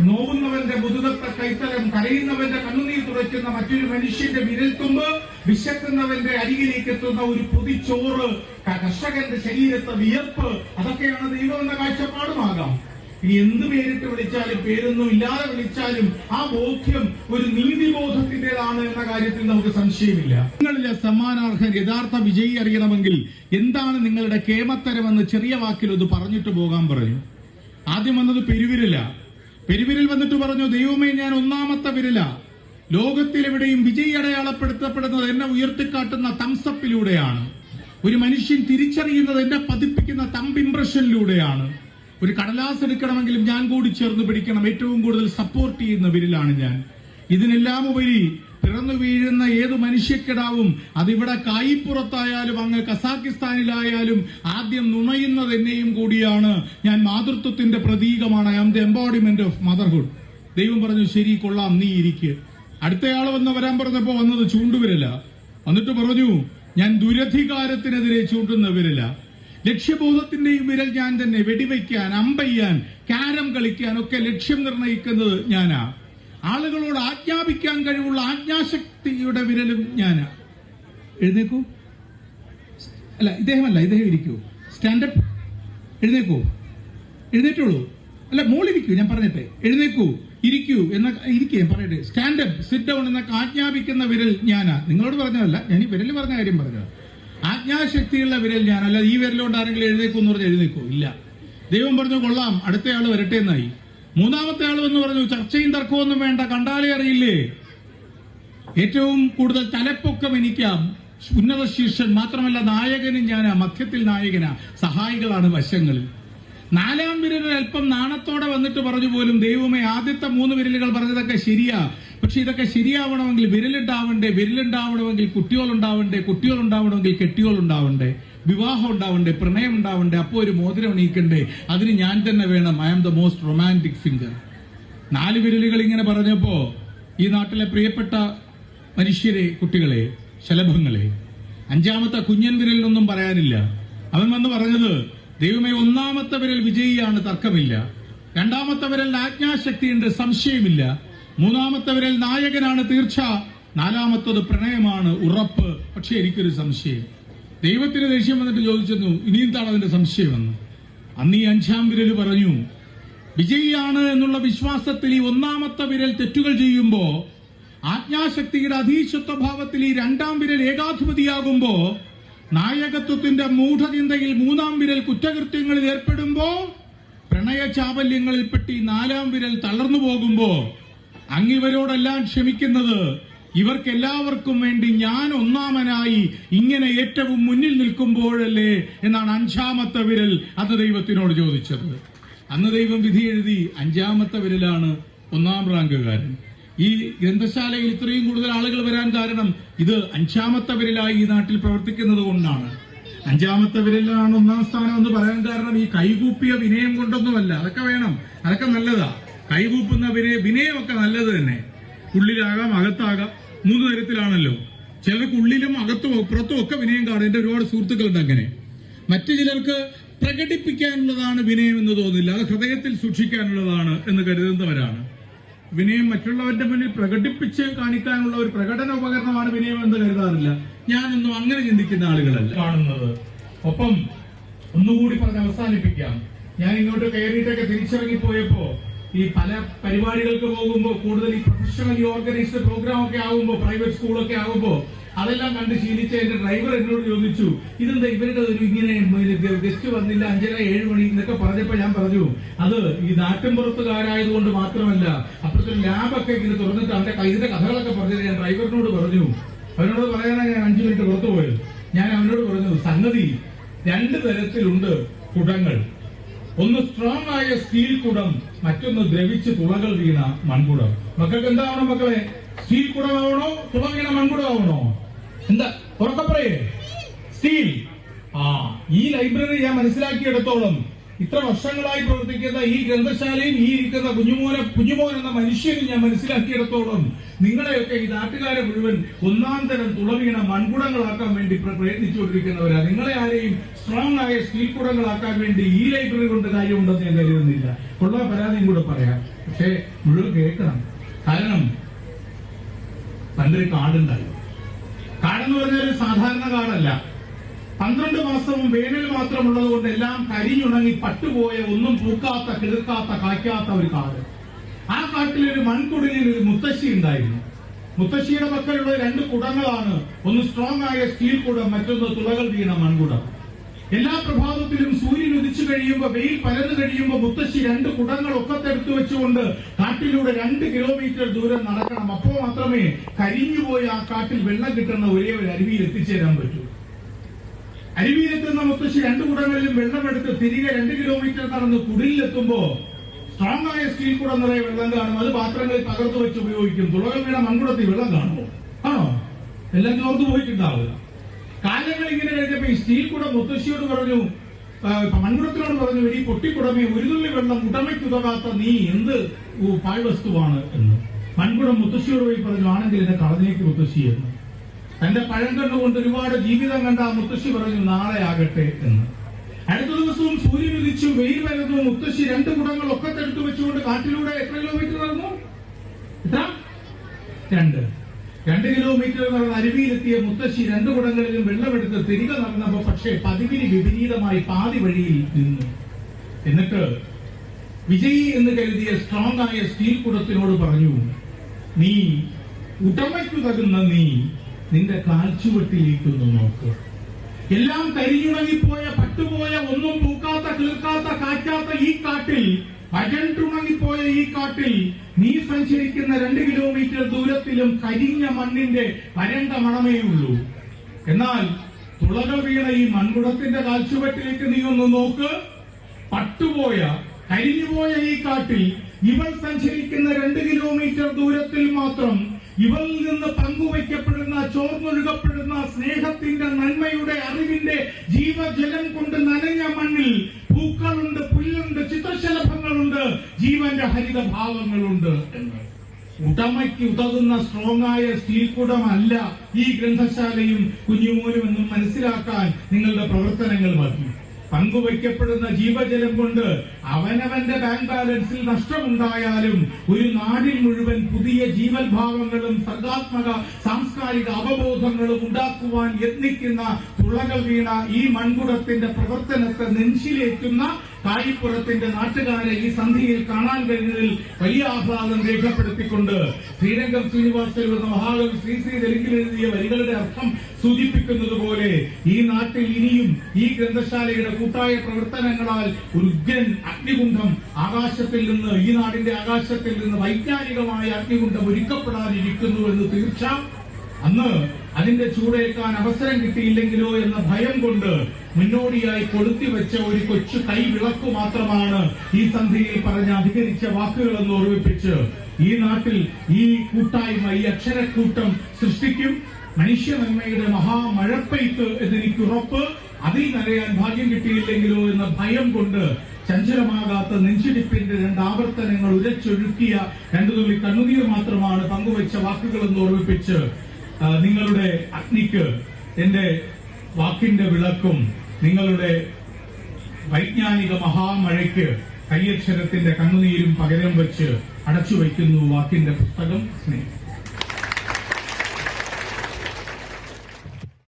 നോവുന്നവന്റെ മുതുകത്തെ കൈത്തലം, കരയുന്നവന്റെ കണ്ണുനീർ തുടയ്ക്കുന്ന മറ്റൊരു മനുഷ്യന്റെ വിരൽത്തുമ്പ്, വിശക്കുന്നവന്റെ അരികിലേക്ക് എത്തുന്ന ഒരു പൊതിച്ചോറ്, കർഷകന്റെ ശരീരത്തെ വിയർപ്പ്, അതൊക്കെയാണ് ദൈവം എന്ന കാഴ്ചപ്പാടുമാകാം. ഇനി എന്ത് പേരിട്ട് വിളിച്ചാലും, പേരൊന്നും ഇല്ലാതെ വിളിച്ചാലും ആ ബോധ്യം ഒരു നീതിബോധത്തിന്റേതാണ് എന്ന കാര്യത്തിൽ നമുക്ക് സംശയമില്ല. നിങ്ങളിലെ സമ്മാനാർഹൻ യഥാർത്ഥ വിജയി അറിയണമെങ്കിൽ എന്താണ് നിങ്ങളുടെ കേമത്തരമെന്ന് ചെറിയ വാക്കിൽ ഒന്ന് പറഞ്ഞിട്ട് പോകാൻ പറഞ്ഞു. ആദ്യം വന്നത് പെരുവിരല. പെരുവിരൽ വന്നിട്ട് പറഞ്ഞു, ദൈവമേ ഞാൻ 1ാമത്തെ വിരല. ലോകത്തിലെവിടെയും വിജയി അടയാളപ്പെടുത്തപ്പെടുന്നത് എന്നെ ഉയർത്തിക്കാട്ടുന്ന തംസപ്പിലൂടെയാണ്. ഒരു മനുഷ്യൻ തിരിച്ചറിയുന്നത് എന്നെ പതിപ്പിക്കുന്ന തമ്പ് ഇംപ്രഷനിലൂടെയാണ്. ഒരു കടലാസ് എടുക്കണമെങ്കിലും ഞാൻ കൂടി ചേർന്ന് പിടിക്കണം. ഏറ്റവും കൂടുതൽ സപ്പോർട്ട് ചെയ്യുന്ന വിരലാണ് ഞാൻ. ഇതിനെല്ലാം ഉപരി പിറന്നു വീഴുന്ന ഏതു മനുഷ്യക്കിടാവും, അതിവിടെ കായിപ്പുറത്തായാലും അങ്ങ് കസാക്കിസ്ഥാനിലായാലും, ആദ്യം നുണയുന്നത് എന്നെയും കൂടിയാണ്. ഞാൻ മാതൃത്വത്തിന്റെ പ്രതീകമാണ്. I am the embodiment of motherhood. ദൈവം പറഞ്ഞു, ശരി, കൊള്ളാം, നീ ഇരിക്കുക. അടുത്തയാൾ വരാൻ പറഞ്ഞപ്പോ വന്നത് ചൂണ്ടുവിരല. എന്നിട്ട് പറഞ്ഞു, ഞാൻ ദുരധികാരത്തിനെതിരെ ചൂണ്ടുന്ന വിരല. ലക്ഷ്യബോധത്തിന്റെയും വിരൽ ഞാൻ തന്നെ. വെടിവെക്കാൻ, അമ്പയ്യാൻ, ക്യാരം കളിക്കാൻ ഒക്കെ ലക്ഷ്യം നിർണയിക്കുന്നത് ഞാനാ. ആളുകളോട് ആജ്ഞാപിക്കാൻ കഴിവുള്ള ആജ്ഞാശക്തിയുടെ വിരലും ഞാനാ. എഴുന്നേക്കൂ. അല്ല, ഇദ്ദേഹമല്ല, ഇദ്ദേഹം ഇരിക്കൂ. സ്റ്റാൻഡപ്പ്. എഴുന്നേക്കൂ, എഴുന്നേറ്റുള്ളൂ. അല്ല, മോളിരിക്കൂ, ഞാൻ പറഞ്ഞിട്ടെ. എഴുന്നേക്കൂ, ഇരിക്കൂ എന്ന ഇരിക്കേ പറയട്ടെ. സ്റ്റാൻഡപ്പ്, സിറ്റ് ഡൗൺ എന്നൊക്കെ ആജ്ഞാപിക്കുന്ന വിരൽ ഞാനാ. നിങ്ങളോട് പറഞ്ഞതല്ല, ഞാൻ ഈ വിരൽ പറഞ്ഞ കാര്യം പറഞ്ഞത്. ആജ്ഞാശക്തിയുള്ള വിരൽ ഞാൻ. അല്ല, ഈ വിരലുകൊണ്ട് ആരെങ്കിലും എഴുന്നേക്കൂ എന്ന് പറഞ്ഞാൽ എഴുന്നേക്കൂ ഇല്ല. ദൈവം പറഞ്ഞു, കൊള്ളാം, അടുത്തയാൾ വരട്ടെ എന്നായി. 3ാമത്തെ ആൾ എന്ന് പറഞ്ഞു, ചർച്ചയും തർക്കമൊന്നും വേണ്ട, കണ്ടാലേ അറിയില്ലേ. ഏറ്റവും കൂടുതൽ തലപ്പൊക്കം എനിക്ക് ഉന്നത ശീർഷൻ മാത്രമല്ല നായകനും ഞാനാ, മധ്യത്തിൽ നായകനാ, സഹായികളാണ് വശങ്ങളിൽ. 4-ാം വിരലിൽ അല്പം നാണത്തോടെ വന്നിട്ട് പറഞ്ഞു പോലും, ദൈവമേ ആദ്യത്തെ 3 വിരലുകൾ പറഞ്ഞതൊക്കെ ശരിയാ, പക്ഷെ ഇതൊക്കെ ശരിയാവണമെങ്കിൽ വിരലുണ്ടാവണമെങ്കിൽ കുട്ടികളുണ്ടാവണമെങ്കിൽ കെട്ടിയോളുണ്ടാവണ്ടേ, വിവാഹം ഉണ്ടാവണ്ടേ, പ്രണയം ഉണ്ടാവണ്ടേ, അപ്പോ ഒരു മോതിരം അണിയിക്കണ്ടേ, അതിന് ഞാൻ തന്നെ വേണം. I am the most romantic finger. 4 വിരലുകൾ ഇങ്ങനെ പറഞ്ഞപ്പോ ഈ നാട്ടിലെ പ്രിയപ്പെട്ട മനുഷ്യരെ, കുട്ടികളെ, ശലഭങ്ങളെ, 5-ാമത്തെ കുഞ്ഞൻ വിരലിനൊന്നും പറയാനില്ല. അവൻ വന്ന് പറഞ്ഞത്, ദൈവമേ 1-ാമത്തെ വിരൽ വിജയിയാണ്, തർക്കമില്ല. 2-ാമത്തെ വിരൽ ആജ്ഞാശക്തിയുണ്ട്, സംശയമില്ല. 3-ാമത്തെ വിരൽ നായകനാണ്, തീർച്ച. 4-ാമത്തത് പ്രണയമാണ്, ഉറപ്പ്. പക്ഷെ എനിക്കൊരു സംശയം. ദൈവത്തിന് ദേഷ്യം വന്നിട്ട് ചോദിച്ചെന്നു, ഇനിയും താണ് അതിന്റെ സംശയമെന്ന്. അന്ന് ഈ 5-ാം വിരൽ പറഞ്ഞു, വിജയിയാണ് എന്നുള്ള വിശ്വാസത്തിൽ ഈ 1-ാമത്തെ വിരൽ തെറ്റുകൾ ചെയ്യുമ്പോ, ആജ്ഞാശക്തിയുടെ അധീശത്വ ഭാവത്തിൽ ഈ 2-ാം വിരൽ ഏകാധിപതിയാകുമ്പോ, നായകത്വത്തിന്റെ മൂഢചിന്തയിൽ 3-ാം വിരൽ കുറ്റകൃത്യങ്ങളിൽ ഏർപ്പെടുമ്പോ, പ്രണയ ചാബല്യങ്ങളിൽപ്പെട്ട് ഈ 4-ാം വിരൽ തളർന്നു പോകുമ്പോ, അങ്ങിവരോടെല്ലാം ക്ഷമിക്കുന്നത് ഇവർക്കെല്ലാവർക്കും വേണ്ടി ഞാൻ ഒന്നാമനായി ഇങ്ങനെ ഏറ്റവും മുന്നിൽ നിൽക്കുമ്പോഴല്ലേ എന്നാണ് 5-ാമത്തെ വിരൽ അന്ന് ദൈവത്തിനോട് ചോദിച്ചത്. അന്ന് ദൈവം വിധി എഴുതി, 5-ാമത്തെ വിരലാണ് 1-ാം റാങ്കുകാരൻ. ഈ ഗ്രന്ഥശാലയിൽ ഇത്രയും കൂടുതൽ ആളുകൾ വരാൻ കാരണം ഇത് 5-ാമത്തെ വിരലായി ഈ നാട്ടിൽ പ്രവർത്തിക്കുന്നത് കൊണ്ടാണ്. 5-ാമത്തെ വിരലാണ് 1-ാം സ്ഥാനം എന്ന് പറയാൻ കാരണം ഈ കൈകൂപ്പിയ വിനയം കൊണ്ടൊന്നുമല്ല. അതൊക്കെ വേണം, അതൊക്കെ നല്ലതാ. കൈകൂപ്പുന്ന വിനയമൊക്കെ നല്ലത് തന്നെ. ഉള്ളിലാകാം, അകത്താകാം, 3 തരത്തിലാണല്ലോ. ചിലർക്ക് ഉള്ളിലും അകത്തും പുറത്തും ഒക്കെ വിനയം കാണും. എന്റെ ഒരുപാട് സുഹൃത്തുക്കളുണ്ട് അങ്ങനെ. മറ്റു ചിലർക്ക് പ്രകടിപ്പിക്കാനുള്ളതാണ് വിനയം എന്ന് തോന്നില്ല, അത് ഹൃദയത്തിൽ സൂക്ഷിക്കാനുള്ളതാണ് എന്ന് കരുതുന്നവരാണ്. വിനയം മറ്റുള്ളവരുടെ മുന്നിൽ പ്രകടിപ്പിച്ച് കാണിക്കാനുള്ള ഒരു പ്രകടന ഉപകരണമാണ് വിനയം എന്ന് കരുതാറില്ല. ഞാനൊന്നും അങ്ങനെ ചിന്തിക്കുന്ന ആളുകളല്ല കാണുന്നത്. ഒപ്പം ഒന്നുകൂടി പറഞ്ഞ് അവസാനിപ്പിക്കാം. ഞാൻ ഇങ്ങോട്ട് കയറിയിട്ടൊക്കെ തിരിച്ചിറങ്ങിപ്പോയപ്പോ ഈ പല പരിപാടികൾക്ക് പോകുമ്പോൾ, കൂടുതൽ ഈ പ്രൊഫഷണലി ഓർഗനൈസ്ഡ് പ്രോഗ്രാം ഒക്കെ ആകുമ്പോൾ, പ്രൈവറ്റ് സ്കൂളൊക്കെ ആകുമ്പോൾ അതെല്ലാം കണ്ട് ശീലിച്ച എന്റെ ഡ്രൈവർ എന്നോട് ചോദിച്ചു, ഇതെന്താ ഇവരുടെ ഒരു ഇങ്ങനെ ഗസ്റ്റ് വന്നില്ല, 5:30-7 മണി എന്നൊക്കെ പറഞ്ഞപ്പോ ഞാൻ പറഞ്ഞു, അത് ഈ നാട്ടിൻപുറത്തുകാരായതുകൊണ്ട് മാത്രമല്ല, അപ്പുറത്തെ ലാബൊക്കെ ഇങ്ങനെ തുറന്നിട്ട് അവന്റെ ഇതിന്റെ കഥകളൊക്കെ പറഞ്ഞത് ഞാൻ ഡ്രൈവറിനോട് പറഞ്ഞു. അവനോട് പറയാനാണ് ഞാൻ 5 മിനിറ്റ് പുറത്തു പോയത്. ഞാൻ അവനോട് പറഞ്ഞു, സംഗതി 2 തരത്തിലുണ്ട് കുടങ്ങൾ. ഒന്ന് സ്ട്രോങ് ആയ സ്റ്റീൽ കുടം, മറ്റൊന്ന് ദ്രവിച്ച് തുളകൾ വീണ മൺകുടം. മക്കൾക്ക് എന്താവണം മക്കളെ? സ്റ്റീൽ കുടമാവണോ, തുള വീണ മൺകുടമാവണോ? എന്താ ഉറക്കപ്പറയേ? സ്റ്റീൽ. ഈ ലൈബ്രറി ഞാൻ മനസ്സിലാക്കിയെടുത്തോളം, ഇത്ര വർഷങ്ങളായി പ്രവർത്തിക്കുന്ന ഈ ഗ്രന്ഥശാലയും ഈ ഇരിക്കുന്ന കുഞ്ഞുമോൻ എന്ന മനുഷ്യനും ഞാൻ മനസ്സിലാക്കിയെടുത്തോളം, നിങ്ങളെയൊക്കെ ഈ നാട്ടുകാരെ മുഴുവൻ 1-ാം തരം തുളവീണ മൺകുടങ്ങളാക്കാൻ വേണ്ടി പ്രയത്നിച്ചുകൊണ്ടിരിക്കുന്നവരാ. നിങ്ങളെ ആരെയും സ്ട്രോങ് ആയ സ്റ്റീൽ കുടങ്ങളാക്കാൻ വേണ്ടി ഈ ലൈബ്രറി കൊണ്ട് കാര്യമുണ്ടെന്ന് ഞാൻ കരുതുന്നില്ല. ഉള്ള പരാതിയും കൂടെ പറയാം, പക്ഷേ മുഴുവൻ കേൾക്കണം. കാരണം പണ്ടൊരു കാടുണ്ടായി. കാടെന്ന് പറഞ്ഞാൽ ഒരു സാധാരണ കാടല്ല. 12 മാസവും വേനൽ മാത്രമുള്ളത് കൊണ്ട് എല്ലാം കരിഞ്ഞുണങ്ങി പട്ടുപോയ, ഒന്നും പൂക്കാത്ത, കിളുക്കാത്ത, കായ്ക്കാത്ത ഒരു കാട്. ആ കാട്ടിലൊരു മൺകുടലിൽ ഒരു മുത്തശ്ശി ഉണ്ടായിരുന്നു. മുത്തശ്ശിയുടെ പക്കലുള്ള 2 കുടങ്ങളാണ്, ഒന്ന് സ്ട്രോങ് ആയ സ്റ്റീൽ കുടം, മറ്റൊന്ന് തുളകൾ വീണ മൺകുടം. എല്ലാ പ്രഭാതത്തിലും സൂര്യൻ ഉദിച്ചു കഴിയുമ്പോൾ, വെയിൽ പരന്നു കഴിയുമ്പോൾ മുത്തശ്ശി 2 കുടങ്ങൾ ഒക്കത്തെടുത്തു വെച്ചുകൊണ്ട് കാട്ടിലൂടെ 2 കിലോമീറ്റർ ദൂരം നടക്കണം. അപ്പോൾ മാത്രമേ കരിഞ്ഞുപോയി ആ കാട്ടിൽ വെള്ളം കിട്ടുന്ന ഒരേ ഒരു അരുവിയിൽ എത്തിച്ചേരാൻ പറ്റൂ. അരുവിയിലെത്തുന്ന മുത്തശ്ശി 2 കുടങ്ങളിലും വെള്ളമെടുത്ത് തിരികെ 2 കിലോമീറ്റർ നടന്ന് കുടിലെത്തുമ്പോ സ്ട്രോങ് ആയ സ്റ്റീൽ കുടം നിറയെ വെള്ളം കാണും. അത് പാത്രങ്ങളിൽ പകർന്നു വെച്ച് ഉപയോഗിക്കും. തുളകൾ വീണ മൺകുടത്തിൽ വെള്ളം കാണുമോ? ആണോ? എല്ലാം ചോർന്നു പോയിട്ടുണ്ടാവുക. കാലങ്ങൾ ഇങ്ങനെ കഴിഞ്ഞപ്പോ ഈ സ്റ്റീൽ കുടം മുത്തശ്ശിയോട് പറഞ്ഞു, മൺകുടത്തിനോട് പറഞ്ഞു, ഈ പൊട്ടിക്കുടമേ, ഒരു തുള്ളി വെള്ളം ഉടമയ്ക്കുതകാത്ത നീ എന്ത് പാഴ്വസ്തുവാണ് എന്ന്. മൺകുടം മുത്തശ്ശിയോട് പോയി പറഞ്ഞു, ആണെങ്കിൽ എന്നെ കളഞ്ഞേക്ക് മുത്തശ്ശി എന്ന്. തന്റെ പഴം കണ്ടുകൊണ്ട് ഒരുപാട് ജീവിതം കണ്ട ആ മുത്തശ്ശി പറഞ്ഞു, നാളെ ആകട്ടെ എന്ന്. അടുത്ത ദിവസവും സൂര്യൻ ഉദിച്ചു, വെയിൽ വരുന്നു. മുത്തശ്ശി 2 കുടങ്ങൾ ഒക്കത്തെടുത്തു വെച്ചുകൊണ്ട് കാട്ടിലൂടെ എത്ര കിലോമീറ്റർ നടന്നു? എത്ര? 2 കിലോമീറ്റർ നടന്ന അരുവിയിലെത്തിയ മുത്തശ്ശി 2 കുടങ്ങളിലും വെള്ളമെടുത്ത് തിരികെ നടന്നപ്പോ പക്ഷേ പതിവിന് വിപരീതമായി പാതി വഴിയിൽ നിന്നു. എന്നിട്ട് വിജയി എന്ന് കരുതിയ സ്ട്രോങ് ആയ സ്റ്റീൽ കുടത്തിനോട് പറഞ്ഞു, നീ ഉടമയ്ക്കു തകുന്ന നീ നിന്റെ കാൽച്ചുവട്ടിലേക്കൊന്ന് നോക്ക്. എല്ലാം കരിഞ്ഞുണങ്ങിപ്പോയ, പട്ടുപോയ, ഒന്നും പൂക്കാത്ത, കിളിർക്കാത്ത, കാറ്റാത്ത ഈ കാട്ടിൽ വരണ്ടുണങ്ങിപ്പോയ ഈ കാട്ടിൽ നീ സഞ്ചരിക്കുന്ന 2 കിലോമീറ്റർ ദൂരത്തിലും കരിഞ്ഞ മണ്ണിന്റെ വരണ്ട മണമേ ഉള്ളൂ. എന്നാൽ തുളകൾ വീണ ഈ മൺകുടത്തിന്റെ കാൽച്ചുവട്ടിലേക്ക് നീ ഒന്ന് നോക്ക്. പട്ടുപോയ കരിഞ്ഞുപോയ ഈ കാട്ടിൽ ഇവൾ സഞ്ചരിക്കുന്ന 2 കിലോമീറ്റർ ദൂരത്തിൽ മാത്രം ഇവളിൽ നിന്ന് പങ്കുവയ്ക്കപ്പെടുന്ന, ചോർന്നൊഴുകപ്പെടുന്ന സ്നേഹത്തിന്റെ, നന്മയുടെ, അറിവിന്റെ ജീവജലം കൊണ്ട് നനഞ്ഞ മണ്ണിൽ പൂക്കളുണ്ട്, പുല്ലുണ്ട്, ചിത്രശലഭങ്ങളുണ്ട്, ജീവന്റെ ഹരിതഭാവങ്ങളുണ്ട് എന്ന് ഉടമയ്ക്ക് ഉതകുന്ന സ്ട്രോങ്ങായ സ്റ്റീൽ കുടമല്ല ഈ ഗ്രന്ഥശാലയും കുഞ്ഞുമോനും എന്നും മനസ്സിലാക്കാൻ നിങ്ങളുടെ പ്രവർത്തനങ്ങൾ മതി. പങ്കുവയ്ക്കപ്പെടുന്ന ജീവജലം കൊണ്ട് അവനവന്റെ ബാങ്ക് ബാലൻസിൽ നഷ്ടമുണ്ടായാലും ഒരു നാടിൽ മുഴുവൻ പുതിയ ജീവൽഭാവങ്ങളും സർഗാത്മക സാംസ്കാരിക അവബോധങ്ങളും ഉണ്ടാക്കുവാൻ യത്നിക്കുന്ന തുളകൾ വീണ ഈ മൺകുടത്തിന്റെ പ്രവർത്തനത്തെ നെഞ്ചിലേറ്റുന്ന കായിപ്പുറത്തിന്റെ നാട്ടുകാരെ ഈ സന്ധിയിൽ കാണാൻ കഴിഞ്ഞതിൽ വലിയ ആഹ്ലാദം രേഖപ്പെടുത്തിക്കൊണ്ട് ശ്രീരംഗം ശ്രീനിവാസൻ എന്ന മഹാകവി ശ്രീ തെലുങ്കിൽ എഴുതിയ വരികളുടെ അർത്ഥം സൂചിപ്പിക്കുന്നത് പോലെ ഈ നാട്ടിൽ ഇനിയും ഈ ഗ്രന്ഥശാലയുടെ കൂട്ടായ പ്രവർത്തനങ്ങളാൽ ഒരു ഉഗ്രൻ അഗ്നികുണ്ഠം ആകാശത്തിൽ നിന്ന്, ഈ നാടിന്റെ ആകാശത്തിൽ നിന്ന് വൈജ്ഞാനികമായ അഗ്നികുണ്ഠം ഒരുക്കപ്പെടാനിരിക്കുന്നു എന്ന് തീർച്ച. അന്ന് അതിന്റെ ചൂടേക്കാൻ അവസരം കിട്ടിയില്ലെങ്കിലോ എന്ന ഭയം കൊണ്ട് മുന്നോടിയായി കൊളുത്തിവെച്ച ഒരു കൊച്ചു കൈവിളക്കു മാത്രമാണ് ഈ സന്ധിയിൽ പറഞ്ഞ അധികരിച്ച വാക്കുകളെന്ന് ഓർമ്മിപ്പിച്ച് ഈ നാട്ടിൽ ഈ കൂട്ടായ്മ, ഈ അക്ഷരക്കൂട്ടം സൃഷ്ടിക്കും. മനുഷ്യനന്മയുടെ മഹാമഴപ്പെയ്ത്ത് എന്നെനിക്ക് ഉറപ്പ്. അതിൽ നനയാൻ ഭാഗ്യം കിട്ടിയില്ലെങ്കിലോ എന്ന ഭയം കൊണ്ട് ചഞ്ചലമാകാത്ത നെഞ്ചിടിപ്പിന്റെ 2 ആവർത്തനങ്ങൾ ഉരച്ചൊഴുക്കിയ 2 തുള്ളി കണ്ണുനീർ മാത്രമാണ് പങ്കുവച്ച വാക്കുകളെന്ന് ഓർമ്മിപ്പിച്ച് നിങ്ങളുടെ അഗ്നിക്ക് എന്റെ വാക്കിന്റെ വിളക്കും, നിങ്ങളുടെ വൈജ്ഞാനിക മഹാമഴയ്ക്ക് കയ്യക്ഷരത്തിന്റെ കണ്ണുനീരും പകരം വെച്ച് അടച്ചുവയ്ക്കുന്നു വാക്കിന്റെ പുസ്തകം സ്നേഹം.